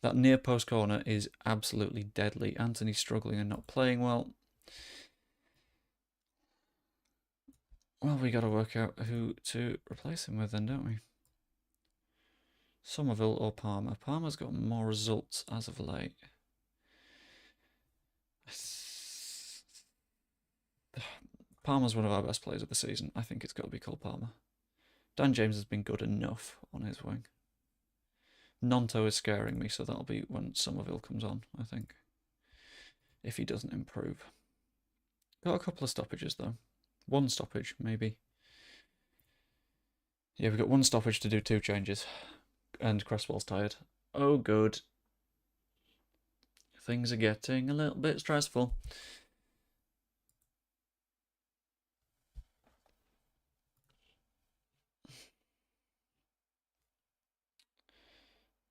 That near post corner is absolutely deadly. Anthony struggling and not playing well. Well, we got to work out who to replace him with then, don't we? Somerville or Palmer. Palmer's got more results as of late. Palmer's one of our best players of the season. I think it's got to be Cole Palmer. Dan James has been good enough on his wing. Nonto is scaring me, so that'll be when Somerville comes on, I think. If he doesn't improve. Got a couple of stoppages, though. One stoppage, maybe. Yeah, we've got one stoppage to do 2 changes. And Cresswell's tired. Oh, good. Things are getting a little bit stressful.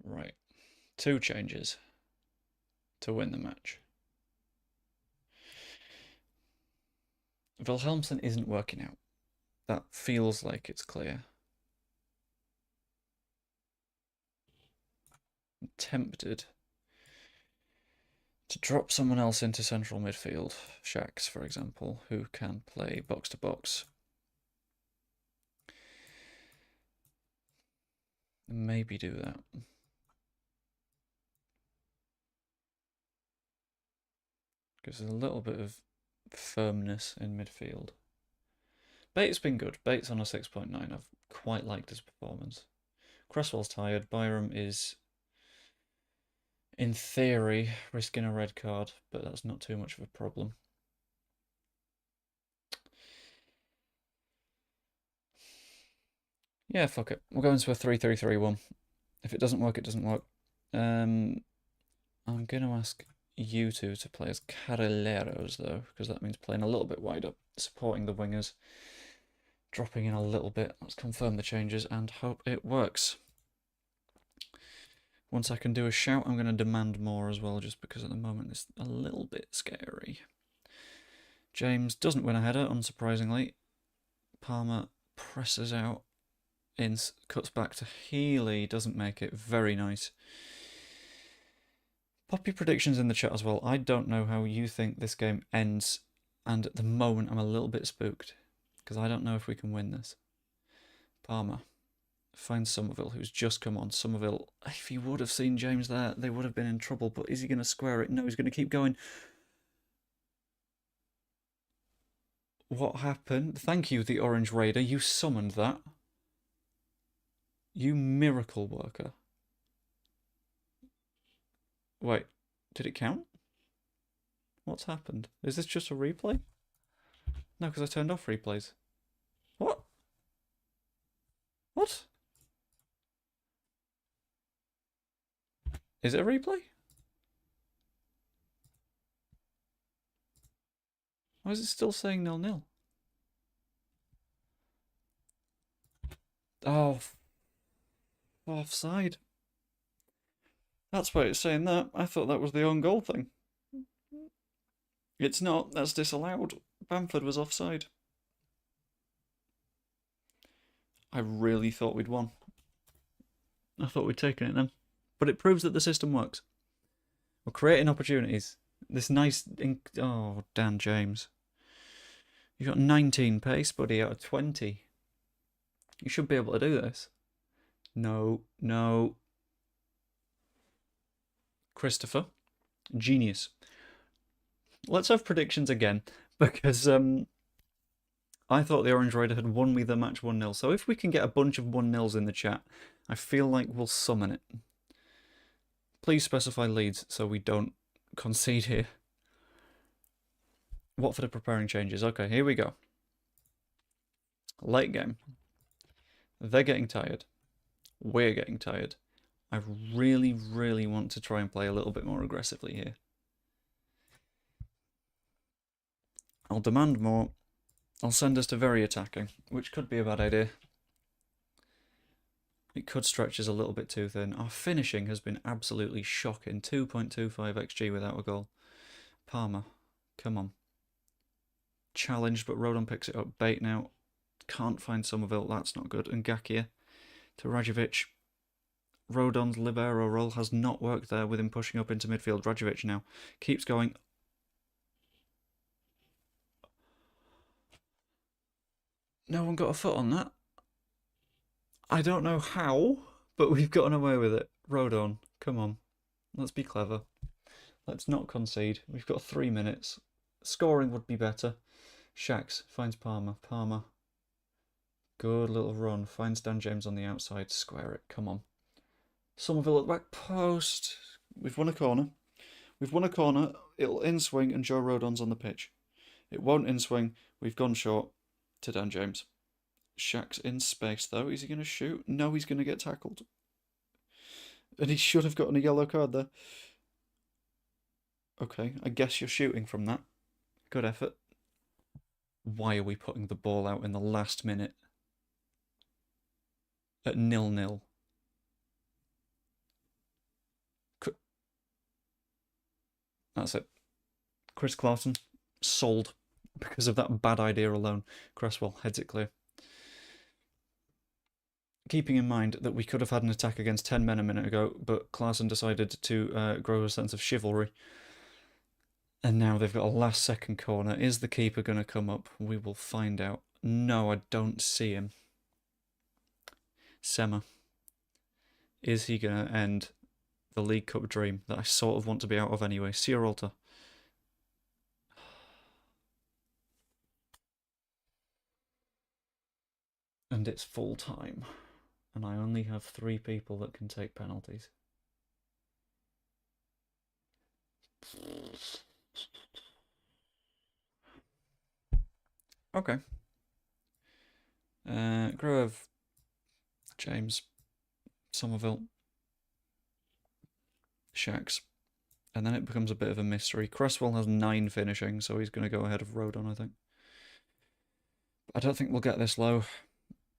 Right. 2 changes to win the match. Wilhelmsen isn't working out. That feels like it's clear. I'm tempted to drop someone else into central midfield. Shax, for example, who can play box to box. Maybe do that. Gives us a little bit of firmness in midfield. Bates been good. Bates on a 6.9. I've quite liked his performance. Cresswell's tired. Byram is, in theory, risking a red card, but that's not too much of a problem. Yeah, fuck it. We'll go into a 3-3-3-1. If it doesn't work, it doesn't work. I'm going to ask you two to play as Carrileros, though, because that means playing a little bit wider, supporting the wingers, dropping in a little bit. Let's confirm the changes and hope it works. Once I can do a shout, I'm going to demand more as well, just because at the moment it's a little bit scary. James doesn't win a header, unsurprisingly. Palmer presses out. Ince cuts back to Healy, doesn't make it. Very nice. Pop your predictions in the chat as well. I don't know how you think this game ends, and at the moment I'm a little bit spooked, because I don't know if we can win this. Palmer finds Somerville, who's just come on. Somerville, if he would have seen James there, they would have been in trouble, but is he going to square it? No, he's going to keep going. What happened? Thank you, the Orange Raider. You summoned that. You miracle worker. Wait, did it count? What's happened? Is this just a replay? No, because I turned off replays. What? What? Is it a replay? Why is it still saying 0-0? Oh, offside. That's why it's saying that. I thought that was the own goal thing. It's not. That's disallowed. Bamford was offside. I really thought we'd won. I thought we'd taken it then. But it proves that the system works. We're creating opportunities. This nice... Oh, Dan James. You got 19 pace, buddy, out of 20. You should be able to do this. No, no. Christopher. Genius. let's have predictions again, because I thought the Orange Raider had won me the match 1-0. So if we can get a bunch of 1-0s in the chat, I feel like we'll summon it. Please specify Leeds so we don't concede here. Watford are preparing changes. Okay, here we go. Late game. They're getting tired. We're getting tired. I really, really want to try and play a little bit more aggressively here. I'll demand more. I'll send us to very attacking, which could be a bad idea. It could stretch us a little bit too thin. Our finishing has been absolutely shocking. 2.25 XG without a goal. Palmer, come on. Challenged, but Rodon picks it up. Bait now. Can't find Somerville. That's not good. And Gakia to Rajovic. Rodon's libero role has not worked there with him pushing up into midfield. Rajovic now keeps going. No one got a foot on that. I don't know how, but we've gotten away with it. Rodon, come on. Let's be clever. Let's not concede. We've got 3 minutes. Scoring would be better. Shax finds Palmer. Palmer. Good little run. Finds Dan James on the outside. Square it. Come on. Somerville at the back post. We've won a corner. We've won a corner. It'll in swing and Joe Rodon's on the pitch. It won't in swing. We've gone short to Dan James. Shax's in space though. Is he going to shoot? No, he's going to get tackled. And he should have gotten a yellow card there. Okay, I guess you're shooting from that. Good effort. Why are we putting the ball out in the last minute? At 0-0. That's it. Chris Clarkson, sold because of that bad idea alone. Cresswell heads it clear. Keeping in mind that we could have had an attack against 10 men a minute ago, but Clarkson decided to grow a sense of chivalry. And now they've got a last second corner. Is the keeper going to come up? We will find out. No, I don't see him. Sema. Is he going to end the League Cup dream that I sort of want to be out of anyway? Sierralta. And it's full time. And I only have 3 people that can take penalties. Okay. Grove, James, Somerville, Shax. And then it becomes a bit of a mystery. Cresswell has 9 finishing, so he's going to go ahead of Rodon, I think. I don't think we'll get this low.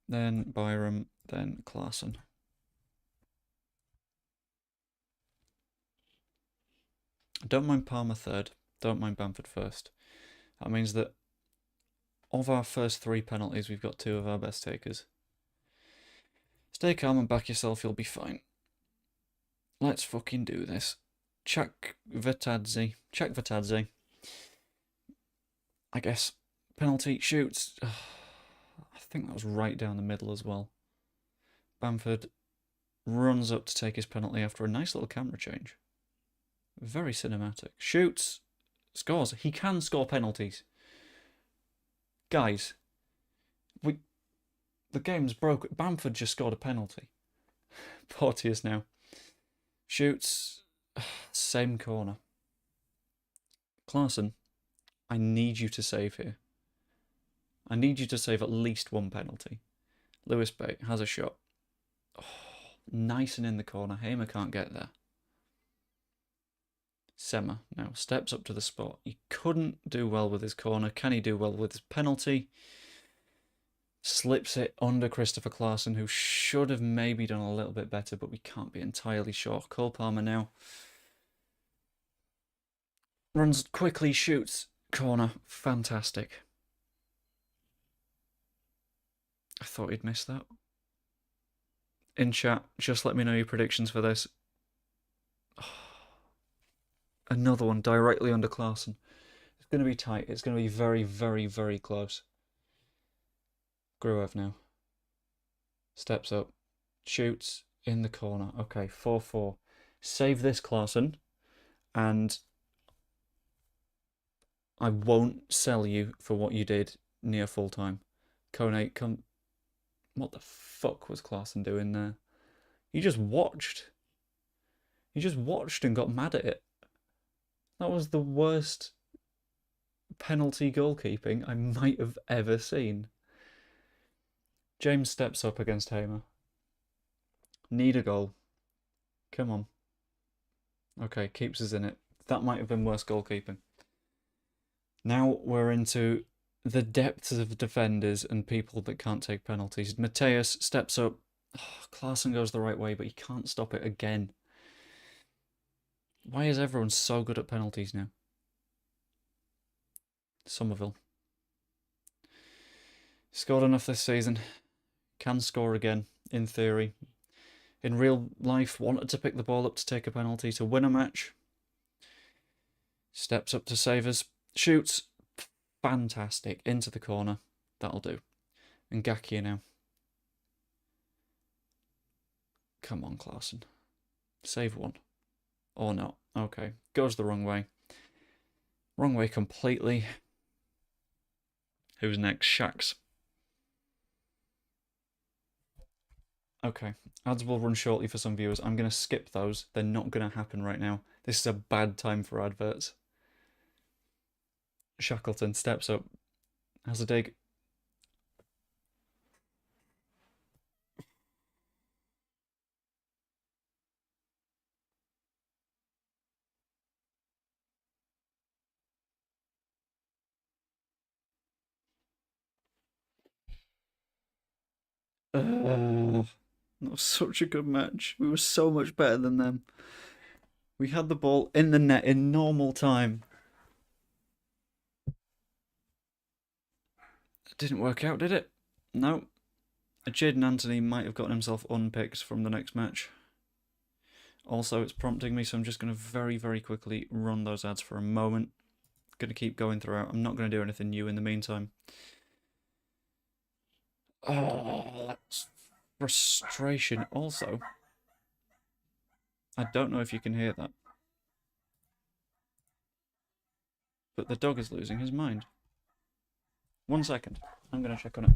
Then Byram, then Clarkson. I don't mind Palmer third. Don't mind Bamford first. That means that of our first 3 penalties, we've got 2 of our best takers. Stay calm and back yourself, you'll be fine. Let's fucking do this. Czech Vertadze. I guess. Penalty, shoots. I think that was right down the middle as well. Bamford runs up to take his penalty after a nice little camera change. Very cinematic. Shoots. Scores. He can score penalties. Guys, the game's broke. Bamford just scored a penalty. Porteous now. Shoots. Same corner. Clarkson, I need you to save here. I need you to save at least 1 penalty. Lewis Bate has a shot. Oh, nice and in the corner. Hamer can't get there. Sema now steps up to the spot. He couldn't do well with his corner. Can he do well with his penalty? Slips it under Christopher Clarkson, who should have maybe done a little bit better, but we can't be entirely sure. Cole Palmer now runs quickly, shoots, corner. Fantastic. I thought he'd missed that. In chat, just let me know your predictions for this. Oh, another one directly under Clarkson. It's going to be tight. It's going to be very, very, very close. Gruev now. Steps up. Shoots in the corner. Okay, 4-4. Save this, Clarkson. And I won't sell you for what you did near full time. Kone, come. What the fuck was Klaassen doing there? He just watched. He just watched and got mad at it. That was the worst penalty goalkeeping I might have ever seen. James steps up against Hamer. Need a goal. Come on. Okay, keeps us in it. That might have been worse goalkeeping. Now we're into the depths of defenders and people that can't take penalties. Mateus steps up. Oh, Klaassen goes the right way, but he can't stop it again. Why is everyone so good at penalties now? Somerville. Scored enough this season. Can score again, in theory. In real life, wanted to pick the ball up to take a penalty to win a match. Steps up to save us. Shoots. Fantastic. Into the corner. That'll do. And Ngakia now. Come on, Klaassen. Save one. Or not. Okay. Goes the wrong way. Wrong way completely. Who's next? Shax. Okay. Ads will run shortly for some viewers. I'm going to skip those. They're not going to happen right now. This is a bad time for adverts. Shackleton steps up. Has a dig. That was such a good match. We were so much better than them. We had the ball in the net in normal time. It didn't work out, did it? No. Jaden Anthony might have gotten himself unpicked from the next match. Also, it's prompting me, so I'm just going to very, very quickly run those ads for a moment. Going to keep going throughout. I'm not going to do anything new in the meantime. Oh, that's frustration. Also, I don't know if you can hear that, but the dog is losing his mind. 1 second. I'm going to check on it.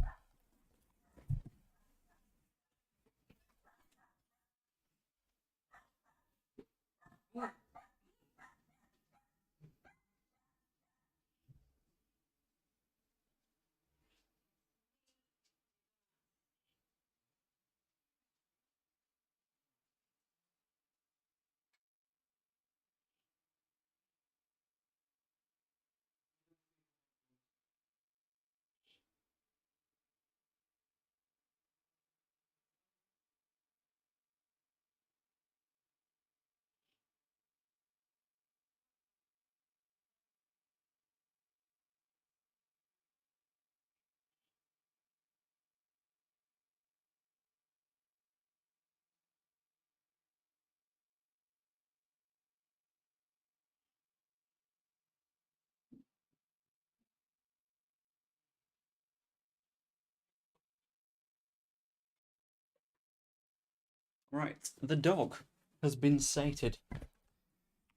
Right, the dog has been sated.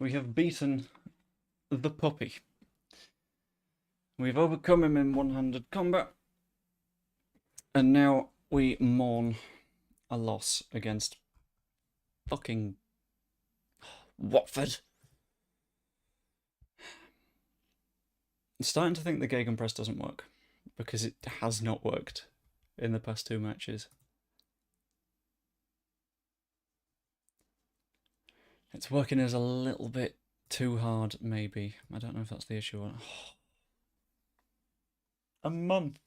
We have beaten the puppy. We've overcome him in one-handed combat. And now we mourn a loss against fucking Watford. I'm starting to think the gegenpress doesn't work, because it has not worked in the past 2 matches. It's working as a little bit too hard, maybe. I don't know if that's the issue or not. A month.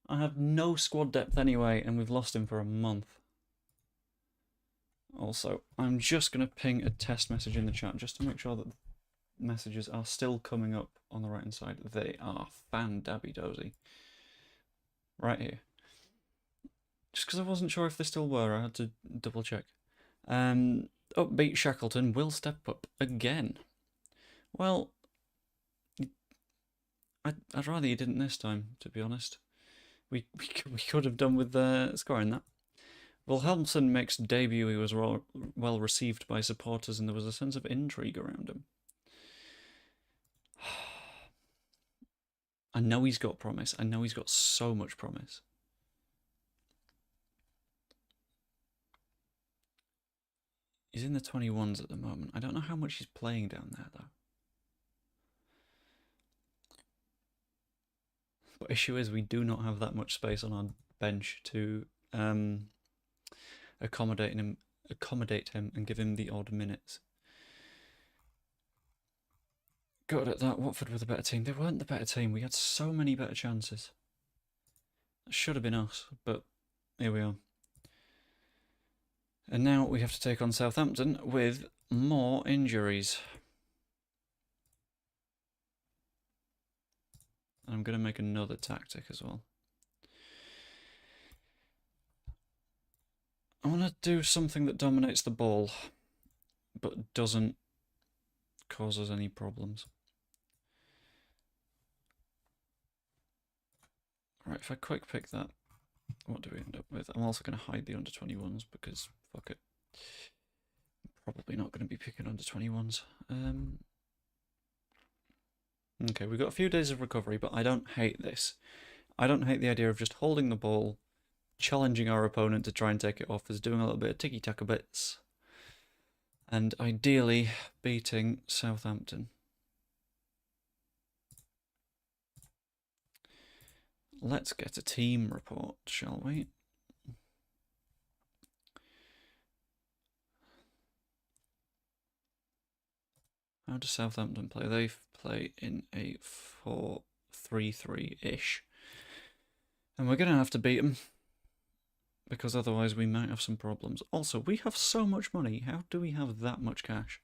I have no squad depth anyway, and we've lost him for a month. Also, I'm just going to ping a test message in the chat just to make sure that the messages are still coming up on the right-hand side. They are fan-dabby-dozy. Right here. Just because I wasn't sure if they still were, I had to double-check. Upbeat Shackleton will step up again. Well, I'd rather you didn't this time, to be honest. We could have done with scoring that. Wilhelmsen makes debut. He was well received by supporters, and there was a sense of intrigue around him. I know he's got promise. I know he's got so much promise. He's in the 21s at the moment. I don't know how much he's playing down there, though. But issue is we do not have that much space on our bench to accommodate him and give him the odd minutes. Good at that. Watford were the better team. They weren't the better team. We had so many better chances. That should have been us, but here we are. And now we have to take on Southampton with more injuries. And I'm going to make another tactic as well. I want to do something that dominates the ball, but doesn't cause us any problems. Right, if I quick pick that, what do we end up with? I'm also going to hide the under 21s because fuck it. I'm probably not going to be picking under 21s. Okay, we've got a few days of recovery, but I don't hate this. I don't hate the idea of just holding the ball, challenging our opponent to try and take it off, as doing a little bit of tiki-taka bits, and ideally beating Southampton. Let's get a team report, shall we? How does Southampton play? They play in a 4-3-3-ish. And we're going to have to beat them, because otherwise we might have some problems. Also, we have so much money. How do we have that much cash?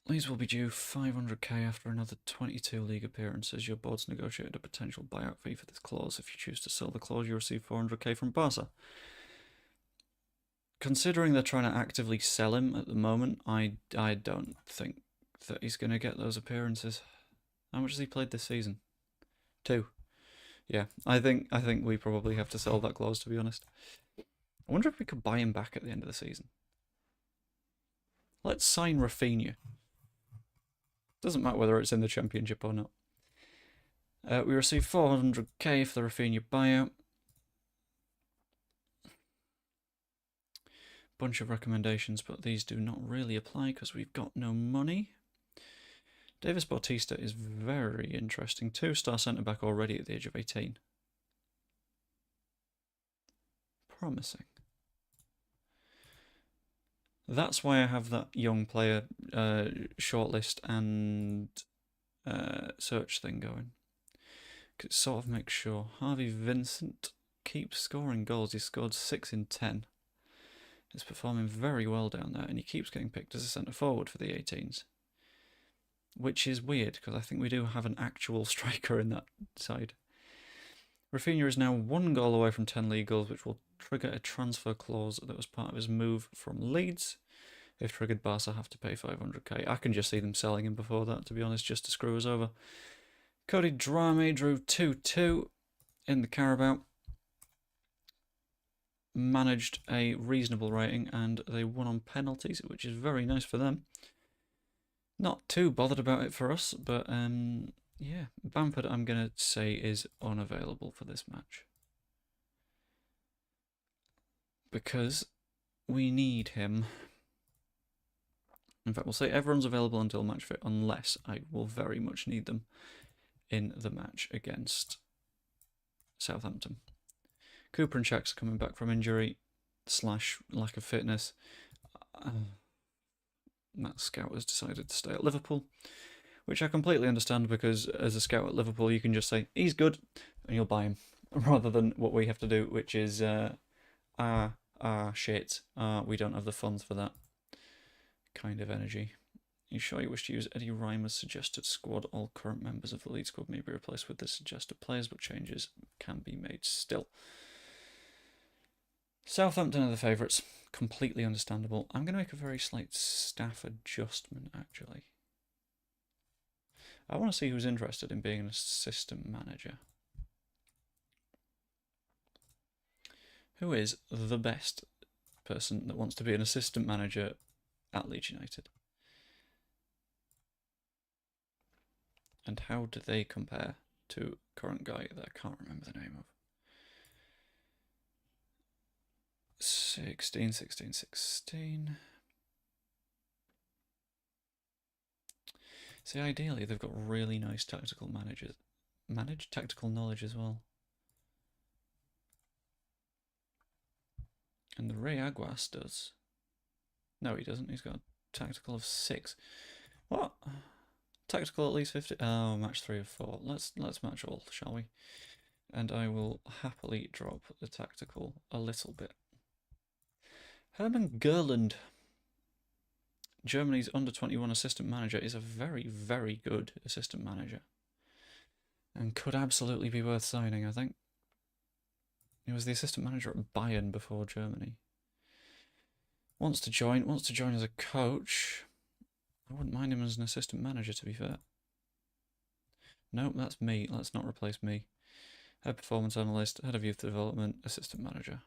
Leeds will be due 500k after another 22 league appearances. Your board's negotiated a potential buyout fee for this clause. If you choose to sell the clause, you receive 400k from Barca. Considering they're trying to actively sell him at the moment, I don't think that he's going to get those appearances. How much has he played this season? 2. Yeah, I think we probably have to sell that clause, to be honest. I wonder if we could buy him back at the end of the season. Let's sign Rafinha. Doesn't matter whether it's in the Championship or not. We receive 400k for the Rafinha buyout. Bunch of recommendations, but these do not really apply because we've got no money. Davis Bautista is very interesting. 2-star centre-back already at the age of 18. Promising. That's why I have that young player shortlist and search thing going. It sort of makes sure Harvey Vincent keeps scoring goals. He scored 6 in 10. He's performing very well down there, and he keeps getting picked as a centre-forward for the 18s. Which is weird, because I think we do have an actual striker in that side. Rafinha is now 1 goal away from 10 league goals, which will trigger a transfer clause that was part of his move from Leeds. If triggered, Barca have to pay 500k. I can just see them selling him before that, to be honest, just to screw us over. Cody Dramé drew 2-2 in the Carabao. Managed a reasonable rating, and they won on penalties, which is very nice for them. Not too bothered about it for us, but yeah, Bamford I'm going to say is unavailable for this match. Because we need him. In fact, we'll say everyone's available until match fit, unless I will very much need them in the match against Southampton. Cooper and Shaq's coming back from injury / lack of fitness. That scout has decided to stay at Liverpool, which I completely understand, because as a scout at Liverpool you can just say he's good and you'll buy him, rather than what we have to do, which is shit, we don't have the funds for that kind of energy. You sure you wish to use Eddie Reimer's suggested squad? All current members of the Leeds squad may be replaced with the suggested players, but changes can be made still. Southampton are the favourites. Completely understandable. I'm going to make a very slight staff adjustment, actually. I want to see who's interested in being an assistant manager. Who is the best person that wants to be an assistant manager at Leeds United. And how do they compare to current guy that I can't remember the name of? 16. See, ideally, they've got really nice tactical tactical knowledge as well. And the Ray Aguas does. No, he doesn't. He's got a tactical of 6. What? Tactical at least 50. Oh, match 3 of 4. Let's match all, shall we? And I will happily drop the tactical a little bit. Hermann Gerland, Germany's under-21 assistant manager, is a very, very good assistant manager. And could absolutely be worth signing, I think. He was the assistant manager at Bayern before Germany. Wants to join as a coach. I wouldn't mind him as an assistant manager, to be fair. Nope, that's me. Let's not replace me. Head performance analyst, head of youth development, assistant manager.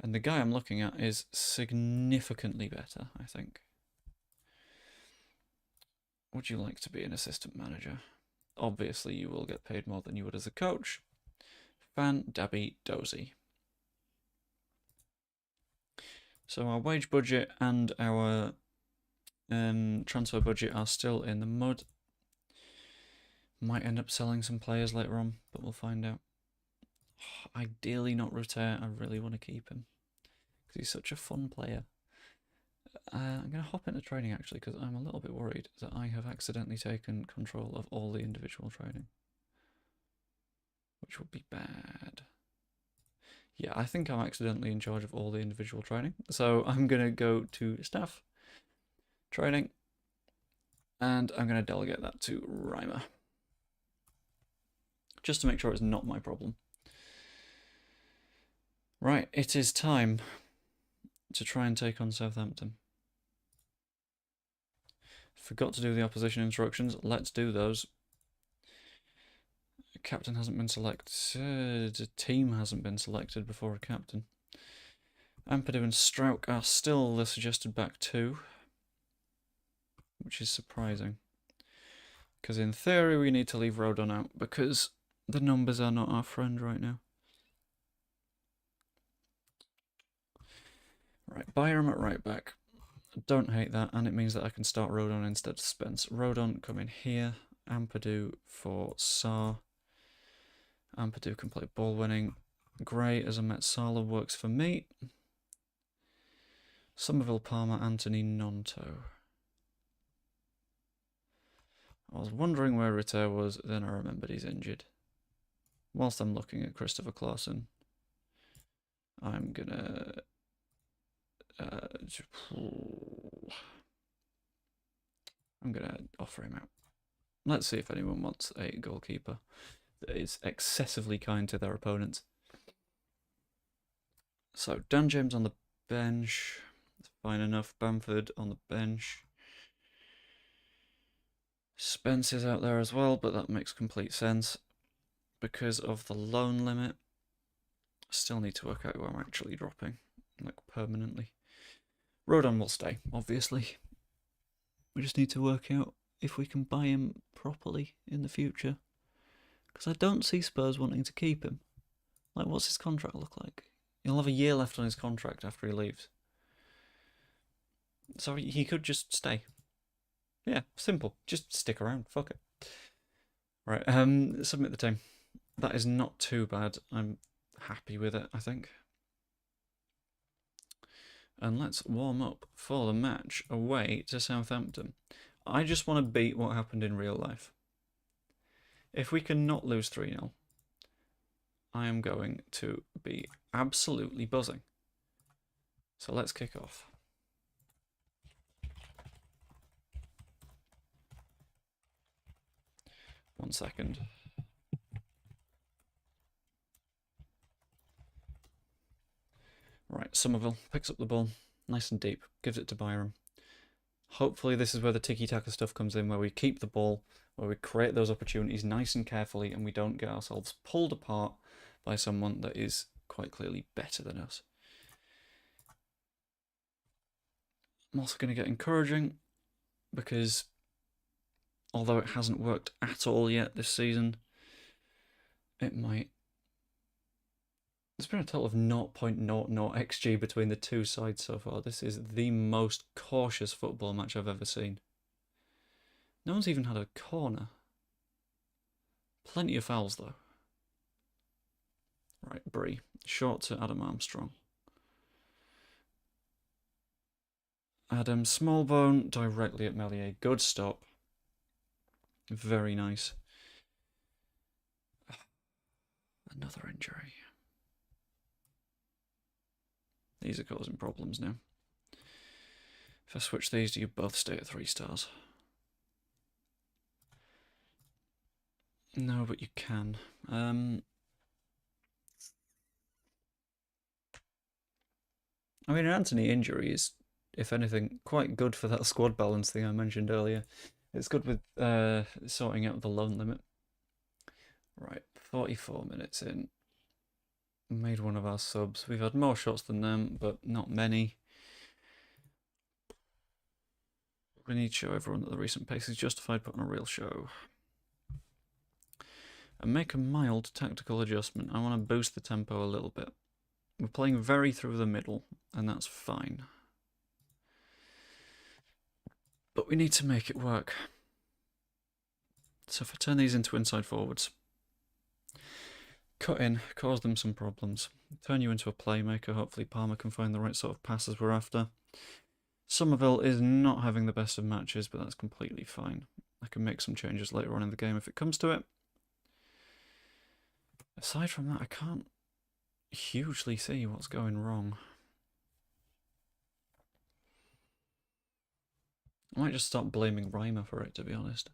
And the guy I'm looking at is significantly better, I think. Would you like to be an assistant manager? Obviously, you will get paid more than you would as a coach. Van Dabby Dozy. So our wage budget and our transfer budget are still in the mud. Might end up selling some players later on, but we'll find out. Ideally not Rutter. I really want to keep him because he's such a fun player. I'm going to hop into training actually because I'm a little bit worried that I have accidentally taken control of all the individual training, which would be bad. Yeah, I think I'm accidentally in charge of all the individual training, so I'm going to go to staff training and I'm going to delegate that to Reimer just to make sure it's not my problem. Right, it is time to try and take on Southampton. Forgot to do the opposition instructions. Let's do those. A captain hasn't been selected. A team hasn't been selected before a captain. Ampadu and Strauch are still the suggested back 2, which is surprising. Because in theory we need to leave Rodon out because the numbers are not our friend right now. Right, Byram at right back. Don't hate that, and it means that I can start Rodon instead of Spence. Rodon come in here. Ampadu for Sarr. Ampadu can play ball winning. Gray as a Met Salah works for me. Somerville, Palmer, Anthony, Nonto. I was wondering where Ritter was, then I remembered he's injured. Whilst I'm looking at Christopher Clausen, I'm gonna offer him out. Let's see if anyone wants a goalkeeper that is excessively kind to their opponents. So Dan James on the bench, that's fine enough. Bamford on the bench. Spence is out there as well, but that makes complete sense because of the loan limit. Still need to work out who I'm actually dropping, like permanently. Rodon will stay, obviously. We just need to work out if we can buy him properly in the future. Because I don't see Spurs wanting to keep him. Like, what's his contract look like? He'll have a year left on his contract after he leaves. So he could just stay. Yeah, simple. Just stick around. Fuck it. Right, submit the team. That is not too bad. I'm happy with it, I think. And let's warm up for the match away to Southampton. I just want to beat what happened in real life. If we can not lose 3-0, I am going to be absolutely buzzing. So let's kick off. One second. Right, Somerville picks up the ball, nice and deep, gives it to Byram. Hopefully this is where the tiki-taka stuff comes in, where we keep the ball, where we create those opportunities nice and carefully, and we don't get ourselves pulled apart by someone that is quite clearly better than us. I'm also going to get encouraging because although it hasn't worked at all yet this season, it might. There's been a total of 0.00 XG between the two sides so far. This is the most cautious football match I've ever seen. No one's even had a corner. Plenty of fouls though. Right, Bree. Short to Adam Armstrong. Adam Smallbone directly at Melier. Good stop. Very nice. Another injury. These are causing problems now. If I switch these, do you both stay at 3 stars? No, but you can. I mean, an Anthony injury is, if anything, quite good for that squad balance thing I mentioned earlier. It's good with sorting out the loan limit. Right, 44 minutes in. Made one of our subs. We've had more shots than them, but not many. We need to show everyone that the recent pace is justified, put on a real show. And make a mild tactical adjustment. I want to boost the tempo a little bit. We're playing very through the middle, and that's fine. But we need to make it work. So if I turn these into inside forwards, cut in, cause them some problems, turn you into a playmaker, hopefully Palmer can find the right sort of passes we're after. Somerville is not having the best of matches, but that's completely fine. I can make some changes later on in the game if it comes to it. Aside from that, I can't hugely see what's going wrong. I might just start blaming Reimer for it, to be honest.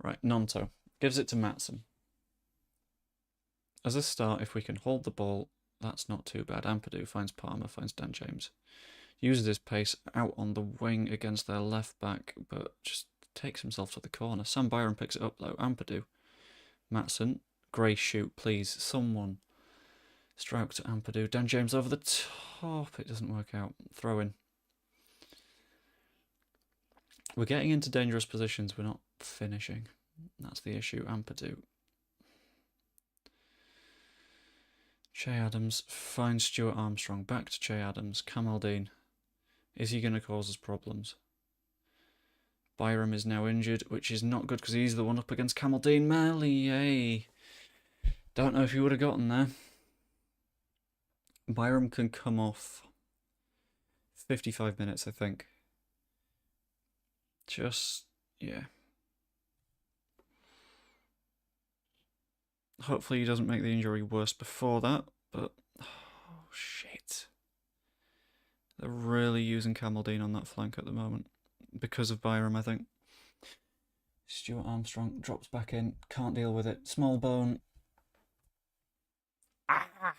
Right, Nonto. Gives it to Matson. As a start, if we can hold the ball, that's not too bad. Ampadu finds Palmer, finds Dan James. Uses his pace out on the wing against their left back, but just takes himself to the corner. Sam Byron picks it up though. Ampadu. Matson. Gray shoot, please. Someone. Stroke to Ampadu. Dan James over the top. It doesn't work out. Throw in. We're getting into dangerous positions. We're not finishing. That's the issue. Ampadu. Che Adams finds Stuart Armstrong. Back to Che Adams. Kamaldeen. Is he going to cause us problems? Byram is now injured, which is not good because he's the one up against Kamaldeen. Melier. Don't know if he would have gotten there. Byram can come off 55 minutes, I think. Just, yeah. Hopefully he doesn't make the injury worse before that, but oh shit. They're really using Kamaldeen on that flank at the moment. Because of Byram, I think. Stuart Armstrong drops back in, can't deal with it. Smallbone. Ah!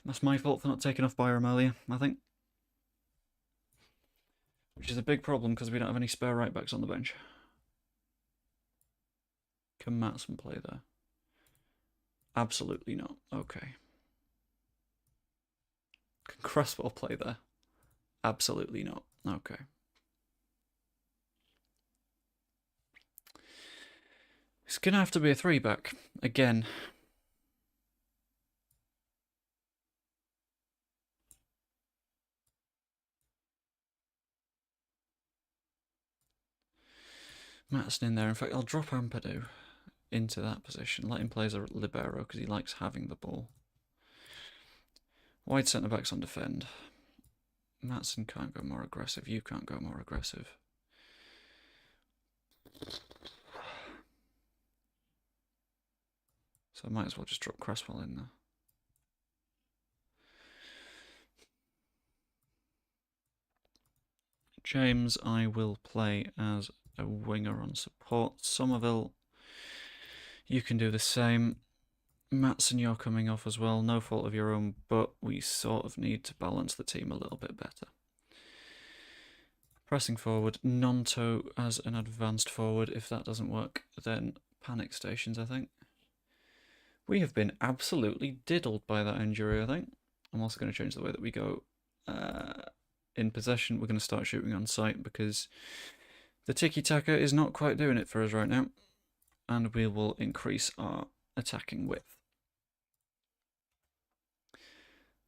That's my fault for not taking off Byram earlier, I think. Which is a big problem because we don't have any spare right backs on the bench. Can Matson play there? Absolutely not. Okay. Can Cresswell play there? Absolutely not. Okay. It's going to have to be a 3-back. Again. Matson in there. In fact, I'll drop Ampadu into that position. Let him play as a libero because he likes having the ball. Wide centre-backs on defend. Matson can't go more aggressive. You can't go more aggressive. So I might as well just drop Cresswell in there. James, I will play as a winger on support. Somerville, you can do the same. Matson, you're coming off as well. No fault of your own, but we sort of need to balance the team a little bit better. Pressing forward. Nonto as an advanced forward. If that doesn't work, then panic stations, I think. We have been absolutely diddled by that injury, I think. I'm also going to change the way that we go. in possession. We're going to start shooting on sight because the tiki-taka is not quite doing it for us right now. And we will increase our attacking width.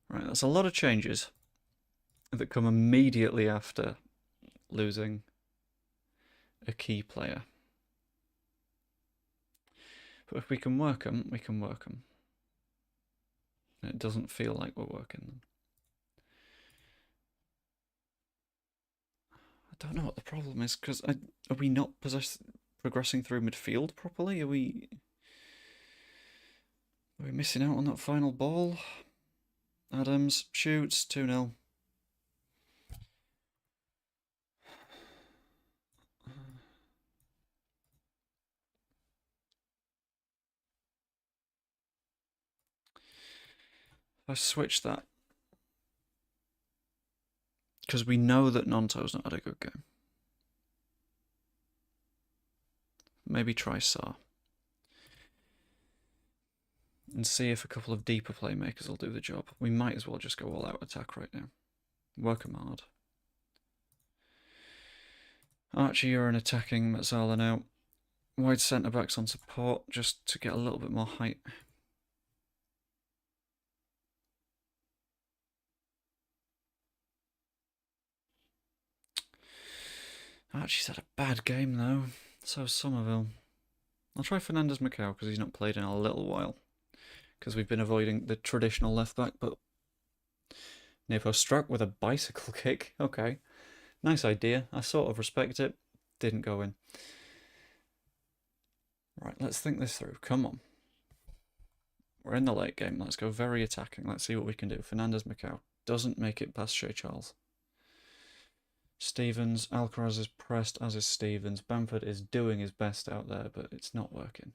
Right, that's a lot of changes that come immediately after losing a key player. But if we can work them, we can work them. And it doesn't feel like we're working them. I don't know what the problem is, because are we not progressing through midfield properly? Are we missing out on that final ball? Adams shoots 2-0. I switch that because we know that Nonto's not had a good game. Maybe try Sarr. And see if a couple of deeper playmakers will do the job. We might as well just go all out attack right now. Work them hard. Archie, you're an attacking Metzala now. Wide centre backs on support just to get a little bit more height. Archie's had a bad game though. So Somerville. I'll try Fernandez Macau because he's not played in a little while. Because we've been avoiding the traditional left back, but Nevo struck with a bicycle kick. Okay. Nice idea. I sort of respect it. Didn't go in. Right, let's think this through. Come on. We're in the late game. Let's go very attacking. Let's see what we can do. Fernandez Macau doesn't make it past Shea Charles. Stevens, Alcaraz is pressed, as is Stevens. Bamford is doing his best out there, but it's not working.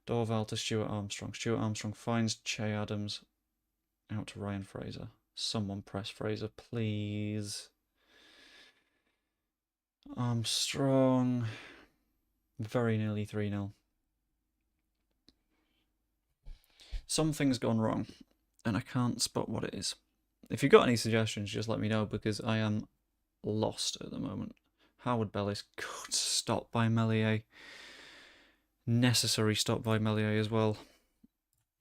Dorval to Stuart Armstrong. Stuart Armstrong finds Che Adams. Out to Ryan Fraser. Someone press Fraser, please. Armstrong. Very nearly 3-0. Something's gone wrong, and I can't spot what it is. If you've got any suggestions, just let me know, because I am lost at the moment. Howard Bellis, good stop by Meslier. Necessary stop by Meslier as well.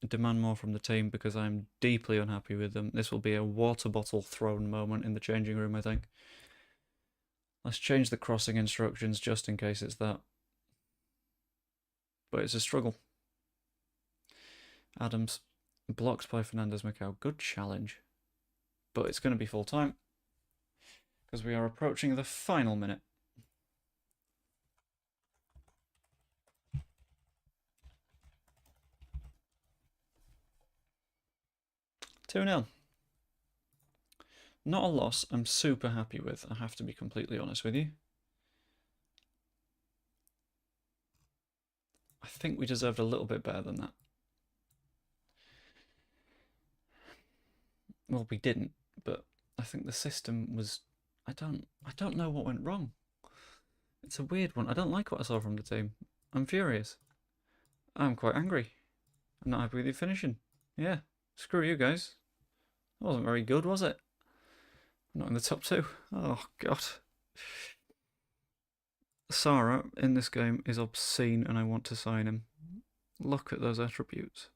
Demand more from the team because I'm deeply unhappy with them. This will be a water bottle thrown moment in the changing room, I think. Let's change the crossing instructions just in case it's that. But it's a struggle. Adams blocked by Fernandez Macau. Good challenge. But it's going to be full time because we are approaching the final minute. Two 2-0. Not a loss I'm super happy with, I have to be completely honest with you. I think we deserved a little bit better than that. Well, we didn't, but I think the system was... I don't know what went wrong. It's a weird one. I don't like what I saw from the team. I'm furious. I'm quite angry. I'm not happy with you finishing. Yeah, screw you guys. It wasn't very good, was it? Not in the top two. Oh, God. Sarah in this game is obscene and I want to sign him. Look at those attributes.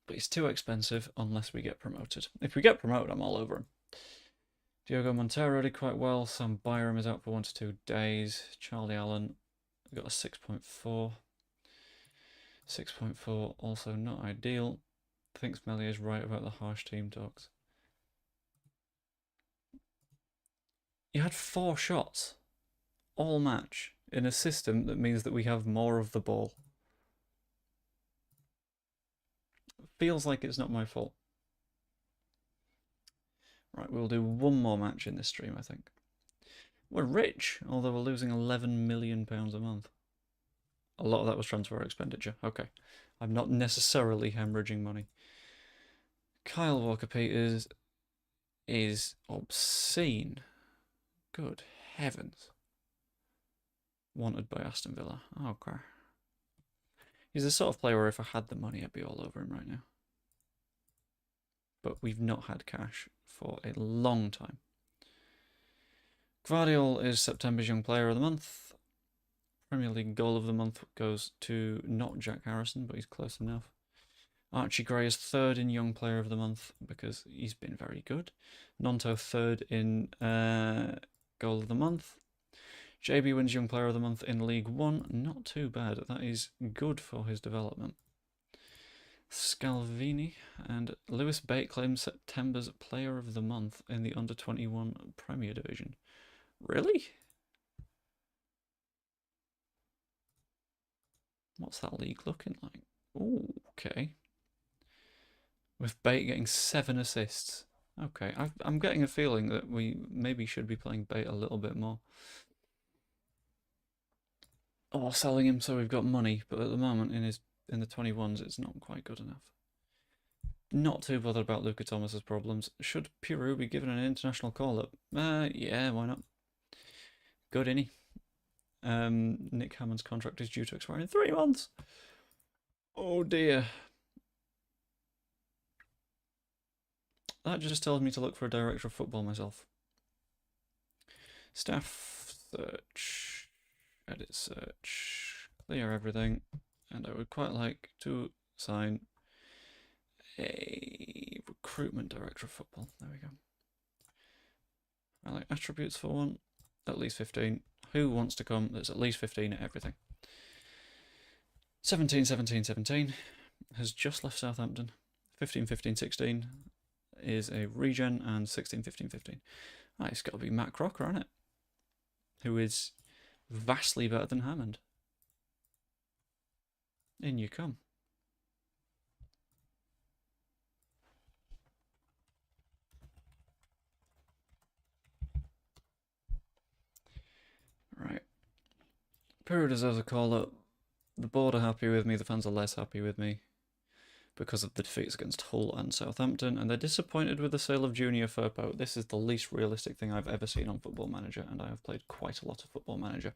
But he's too expensive unless we get promoted. If we get promoted, I'm all over him. Diogo Montero did quite well. Sam Byram is out for 1 to 2 days. Charlie Allen got a 6.4. 6.4, also not ideal. Thinks Melly is right about the harsh team talks. You had 4 shots all match in a system that means that we have more of the ball. Feels like it's not my fault. Right, we'll do one more match in this stream, I think. We're rich, although we're losing £11 million a month. A lot of that was transfer expenditure. Okay. I'm not necessarily hemorrhaging money. Kyle Walker-Peters is obscene. Good heavens. Wanted by Aston Villa. Okay. He's the sort of player where if I had the money, I'd be all over him right now. but we've not had cash for a long time. Gvardiol is September's Young Player of the Month. Premier League Goal of the Month goes to not Jack Harrison, but he's close enough. Archie Gray is third in Young Player of the Month because he's been very good. Nonto third in Goal of the Month. JB wins Young Player of the Month in League One. Not too bad. That is good for his development. Scalvini and Lewis Bate claims September's Player of the Month in the Under-21 Premier Division. Really? What's that league looking like? Ooh, okay. With Bate getting 7 assists. Okay, I'm getting a feeling that we maybe should be playing Bate a little bit more. Or selling him so we've got money, but at the moment in the 21s it's not quite good enough. Not too bothered about Luca Thomas's problems. Should Peru be given an international call-up? Yeah, why not? Good innit? Nick Hammond's contract is due to expire in 3 months. Oh dear. That just tells me to look for a director of football myself. Staff search. Edit search. Clear everything. And I would quite like to sign a recruitment director of football. There we go. I like attributes for one. At least 15. Who wants to come? There's at least 15 at everything. 17, 17, 17 has just left Southampton. 15, 15, 16 is a regen, and 16, 15, 15. Ah, it's got to be Matt Crocker, isn't it? Who is vastly better than Hammond. In you come. Right. Peru deserves a call-up. The board are happy with me, the fans are less happy with me because of the defeats against Hull and Southampton, and they're disappointed with the sale of Junior Firpo. This is the least realistic thing I've ever seen on Football Manager, and I have played quite a lot of Football Manager.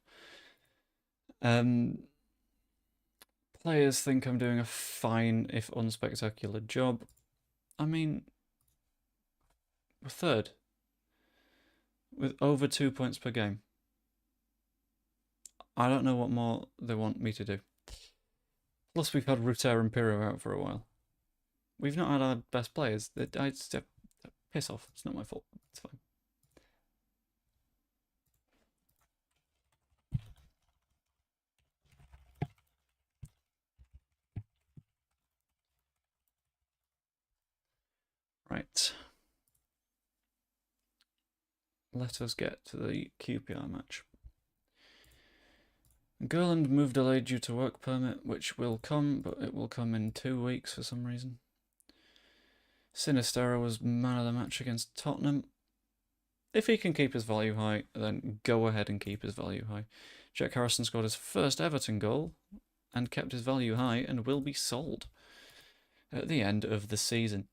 Players think I'm doing a fine, if unspectacular, job. I mean, we're third with over 2 points per game. I don't know what more they want me to do. Plus, we've had Ruter and Pirro out for a while. We've not had our best players. Piss off. It's not my fault. It's fine. Right. Let us get to the QPR match. Gerland move delayed due to work permit, which will come, but it will come in 2 weeks for some reason. Sinistero was man of the match against Tottenham. If he can keep his value high, then go ahead and keep his value high. Jack Harrison scored his first Everton goal and kept his value high and will be sold at the end of the season.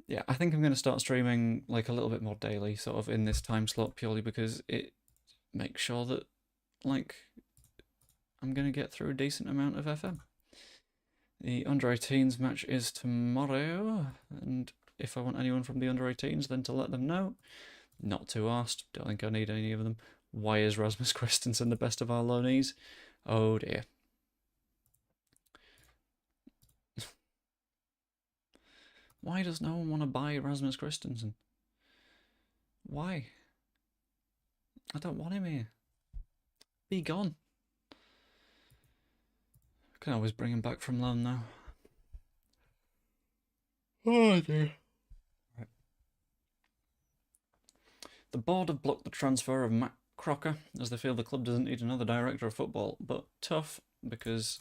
Yeah, I think I'm going to start streaming like a little bit more daily, sort of in this time slot, purely because it makes sure that like I'm going to get through a decent amount of FM. The under-18s match is tomorrow, and if I want anyone from the under-18s, then to let them know. Not too asked, don't think I need any of them. Why is Rasmus Christensen the best of our loanees? Oh dear. Why does no one want to buy Rasmus Christensen? Why? I don't want him here. Be gone. I can always bring him back from loan now. Oh dear. Right. The board have blocked the transfer of Matt Crocker as they feel the club doesn't need another director of football, but tough because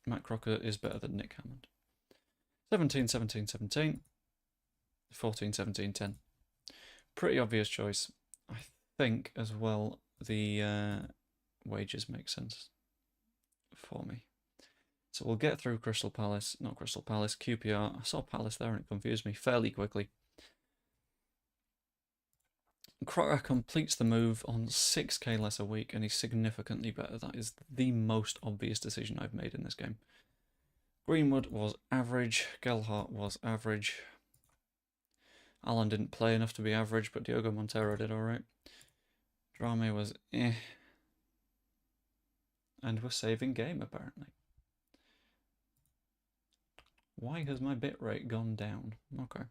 Matt Crocker is better than Nick Hammond. 17, 17, 17. 14, 17, 10. Pretty obvious choice. I think as well the wages make sense for me. So we'll get through QPR. I saw Palace there and it confused me fairly quickly. Crocker completes the move on 6k less a week and he's significantly better. That is the most obvious decision I've made in this game. Greenwood was average. Gelhardt was average. Alan didn't play enough to be average, but Diogo Montero did alright. Drame was eh. And we're saving game, apparently. Why has my bitrate gone down? Okay.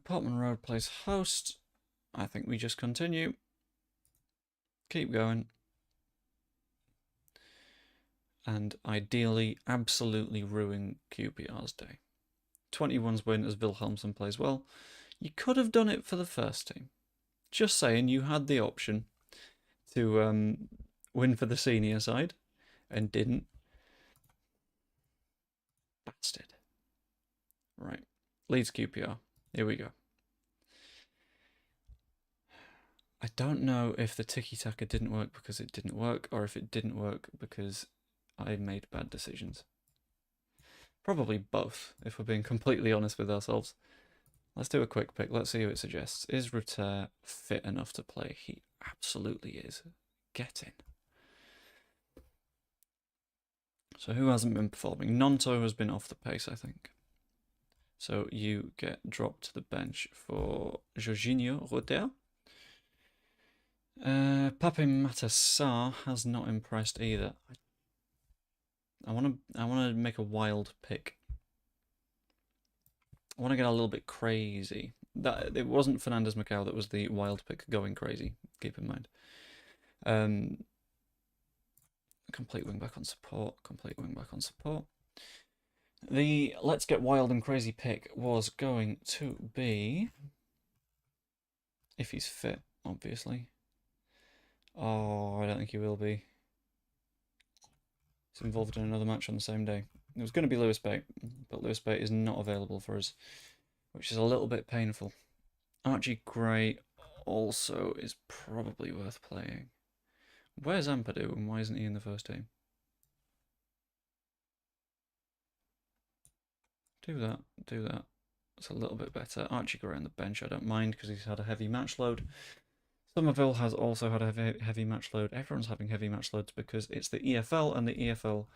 Portman Road plays host. I think we just continue. Keep going. And ideally, absolutely ruin QPR's day. 21's win as Wilhelmsen plays well. You could have done it for the first team. Just saying, you had the option to win for the senior side and didn't. Bastard. Right. Leeds QPR. Here we go. I don't know if the tiki-taka didn't work because it didn't work, or if it didn't work because I made bad decisions. Probably both, if we're being completely honest with ourselves. Let's do a quick pick. Let's see who it suggests. Is Ruter fit enough to play? He absolutely is. Get in. So who hasn't been performing? Nonto has been off the pace, I think. So you get dropped to the bench for Jorginho Ruter. Pape Matassar has not impressed either. I want to make a wild pick. I want to get a little bit crazy. That it wasn't Fernandez Macau that was the wild pick going crazy. Keep in mind. Complete wing back on support. Complete wing back on support. The let's get wild and crazy pick was going to be, if he's fit, obviously. Oh, I don't think he will be. He's involved in another match on the same day. It was going to be Lewis Bate, but Lewis Bate is not available for us, which is a little bit painful. Archie Gray also is probably worth playing. Where's Ampadu and why isn't he in the first team? Do that, do that. It's a little bit better. Archie Gray on the bench, I don't mind because he's had a heavy match load. Somerville has also had a heavy match load. Everyone's having heavy match loads because it's the EFL and the EFL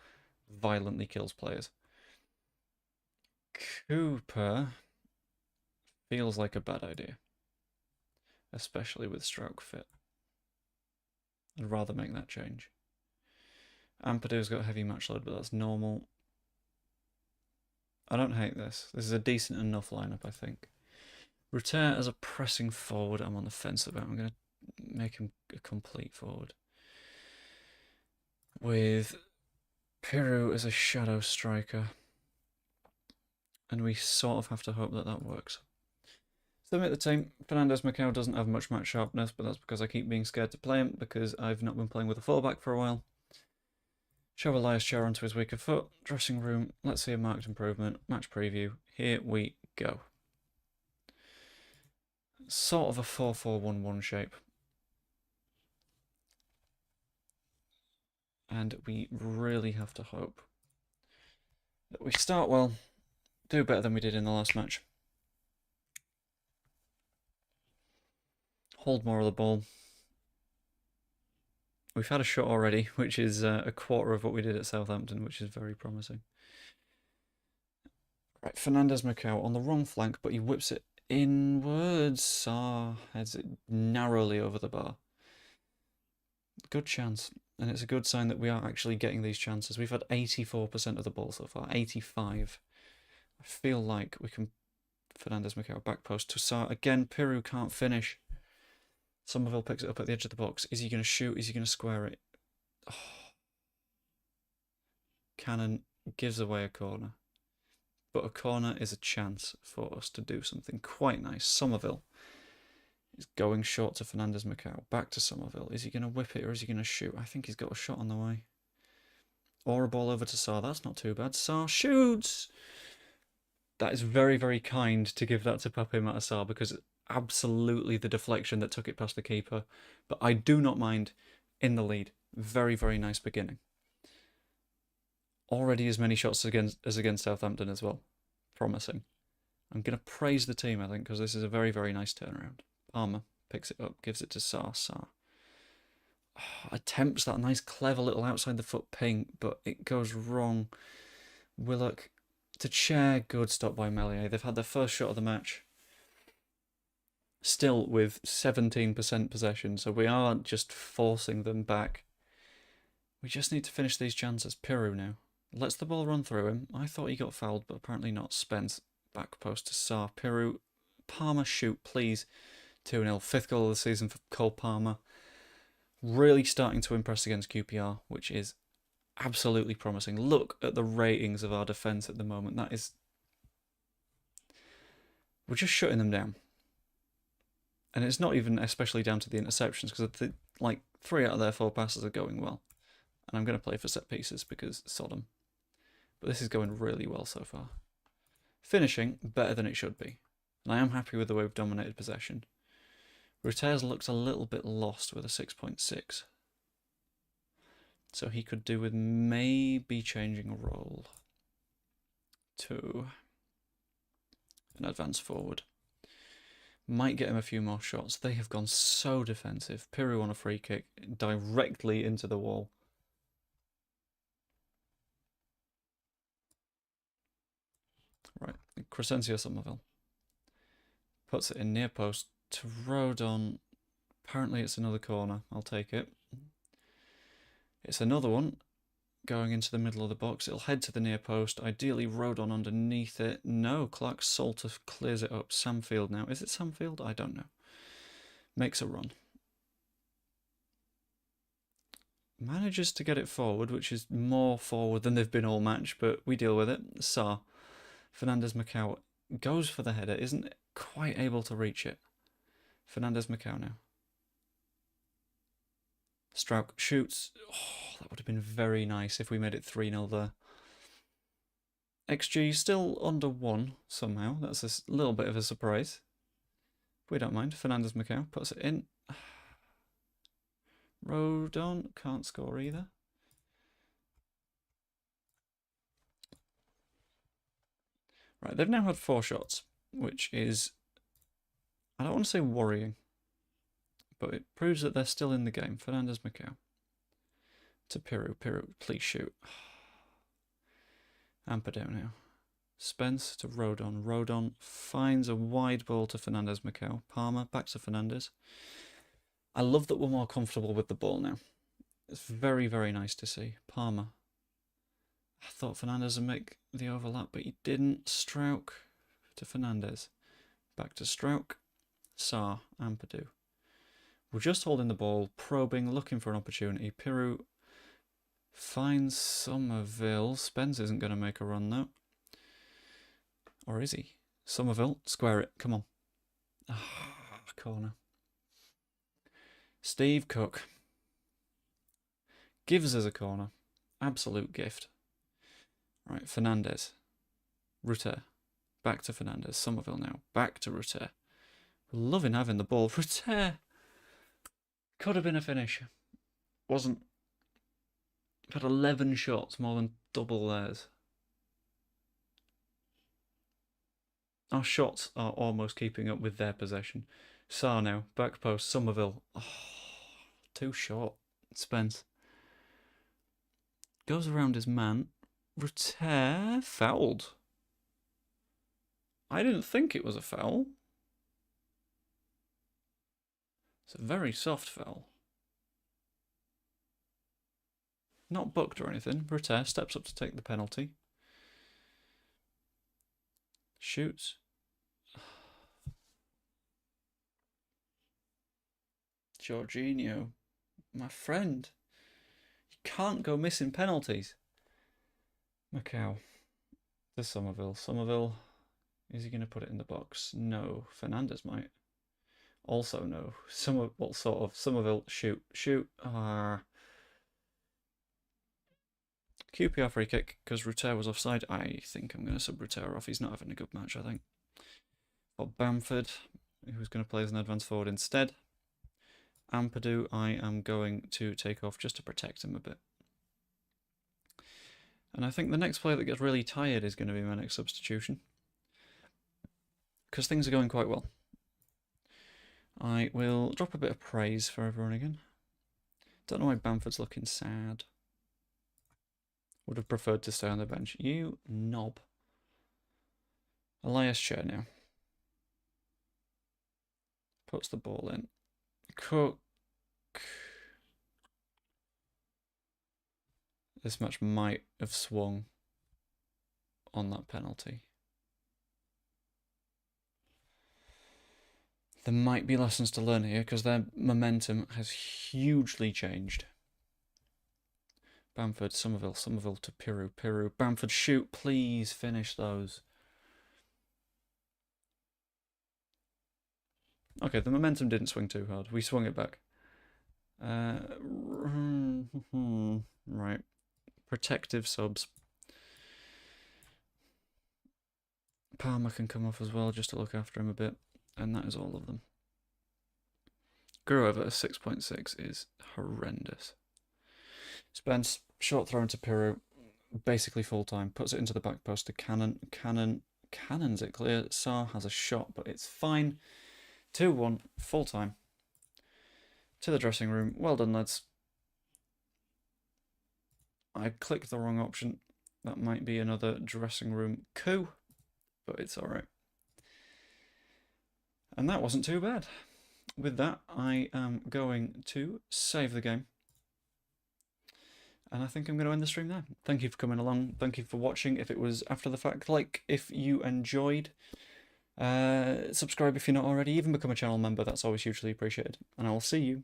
violently kills players. Cooper feels like a bad idea, especially with stroke fit. I'd rather make that change. Ampadu's got a heavy match load, but that's normal. I don't hate this. This is a decent enough lineup, I think. Ruter as a pressing forward, I'm on the fence about. I'm going to make him a complete forward. With Piru as a shadow striker. And we sort of have to hope that that works. Submit the team. Fernandez Macau doesn't have much match sharpness, but that's because I keep being scared to play him because I've not been playing with a fullback for a while. Show Elias Chair onto his weaker foot. Dressing room. Let's see a marked improvement. Match preview. Here we go. Sort of a 4-4-1-1 shape. And we really have to hope that we start well, do better than we did in the last match. Hold more of the ball. We've had a shot already, which is a quarter of what we did at Southampton, which is very promising. Right, Fernandez Macau on the wrong flank, but he whips it inwards. Heads it narrowly over the bar. Good chance. And it's a good sign that we are actually getting these chances. We've had 84% of the ball so far, 85. I feel like we can... Fernandez Macau back post. Toussaint again. Piru can't finish. Somerville picks it up at the edge of the box. Is he going to shoot? Is he going to square it? Oh. Cannon gives away a corner. But a corner is a chance for us to do something quite nice. Somerville is going short to Fernandez Macau. Back to Somerville. Is he going to whip it or is he going to shoot? I think he's got a shot on the way. Or a ball over to Sarr. That's not too bad. Sarr shoots! That is very, very kind to give that to Pape Matassar because absolutely the deflection that took it past the keeper. But I do not mind in the lead. Very, very nice beginning. Already as many shots as against Southampton as well. Promising. I'm going to praise the team, I think, because this is a very, very nice turnaround. Palmer picks it up, gives it to Sarr. Sarr attempts that nice, clever little outside the foot ping, but it goes wrong. Willock To Chair, good stop by Melier. They've had their first shot of the match. Still with 17% possession, so we are just forcing them back. We just need to finish these chances. Piru now. Lets the ball run through him. I thought he got fouled, but apparently not. Spence, back post to Sarr. Piru, Palmer, shoot, please. 2-0. 5th goal of the season for Cole Palmer. Really starting to impress against QPR, which is absolutely promising. Look at the ratings of our defence at the moment. That is... We're just shutting them down. And it's not even especially down to the interceptions, because like 3 out of their 4 passes are going well. And I'm going to play for set pieces because Sodom. But this is going really well so far. Finishing better than it should be. And I am happy with the way we've dominated possession. Ruter's looks a little bit lost with a 6.6. So he could do with maybe changing a role to an advance forward. Might get him a few more shots. They have gone so defensive. Piru on a free kick directly into the wall. Right, Crescencio Somerville puts it in near post to Rodon. Apparently it's another corner. I'll take it. It's another one going into the middle of the box. It'll head to the near post. Ideally Rodon underneath it. No, Clark Salter clears it up. Samfield now. Is it Samfield? I don't know. Makes a run. Manages to get it forward, which is more forward than they've been all match, but we deal with it. Sarr. Fernandez Macau goes for the header, isn't quite able to reach it. Fernandez Macau now. Strauk shoots. Oh, that would have been very nice if we made it 3-0 there. XG still under 1 somehow. That's a little bit of a surprise. We don't mind. Fernandez Macau puts it in. Rodon can't score either. Right, they've now had 4 shots, which is, I don't want to say worrying, but it proves that they're still in the game. Fernandez Macau to Piru. Piru, please shoot. Ampadu now. Spence to Rodon. Rodon finds a wide ball to Fernandez Macau. Palmer back to Fernandez. I love that we're more comfortable with the ball now. It's very, very nice to see. Palmer. I thought Fernandez would make the overlap, but he didn't. Strauk to Fernandez. Back to Strauk. Sarr. Ampadu. We're just holding the ball, probing, looking for an opportunity. Piru finds Somerville. Spence isn't going to make a run though. Or is he? Somerville, square it. Come on. Corner. Steve Cook gives us a corner. Absolute gift. Right, Fernandez. Rutter. Back to Fernandez. Somerville now. Back to Rutter. Loving having the ball. Rutter! Could have been a finish. Wasn't. Had 11 shots, more than double theirs. Our shots are almost keeping up with their possession. Sarr now. Back post. Somerville. Oh, too short. Spence. Goes around his man. Rutter fouled. I didn't think it was a foul. It's a very soft foul. Not booked or anything. Rutter steps up to take the penalty. Shoots. Jorginho, my friend. You can't go missing penalties. Macau to Somerville. Somerville, is he going to put it in the box? No. Fernandez might. Also no. Well, sort of. Somerville, shoot. QPR free kick, because Rutter was offside. I think I'm going to sub Rutter off. He's not having a good match, I think. But Bamford, who's going to play as an advance forward instead. Ampadu, I am going to take off just to protect him a bit. And I think the next player that gets really tired is going to be my next substitution. Because things are going quite well. I will drop a bit of praise for everyone again. Don't know why Bamford's looking sad. Would have preferred to stay on the bench. You knob. Elias Chair now. Puts the ball in. Cook. This match might have swung on that penalty. There might be lessons to learn here because their momentum has hugely changed. Bamford, Somerville to Piru. Bamford, shoot, please finish those. Okay, the momentum didn't swing too hard. We swung it back. Right. Protective subs. Palmer can come off as well just to look after him a bit. And that is all of them. Grew over 6.6 is horrendous. Spence, short throw into Piru, basically full time. Puts it into the back post to Cannon. Cannons it clear. Sarr has a shot, but it's fine. 2-1, full time. To the dressing room. Well done, lads. I clicked the wrong option. That might be another dressing room coup, but it's alright. And that wasn't too bad. With that, I am going to save the game. And I think I'm going to end the stream there. Thank you for coming along. Thank you for watching. If it was after the fact, like if you enjoyed. Subscribe if you're not already. Even become a channel member. That's always hugely appreciated. And I will see you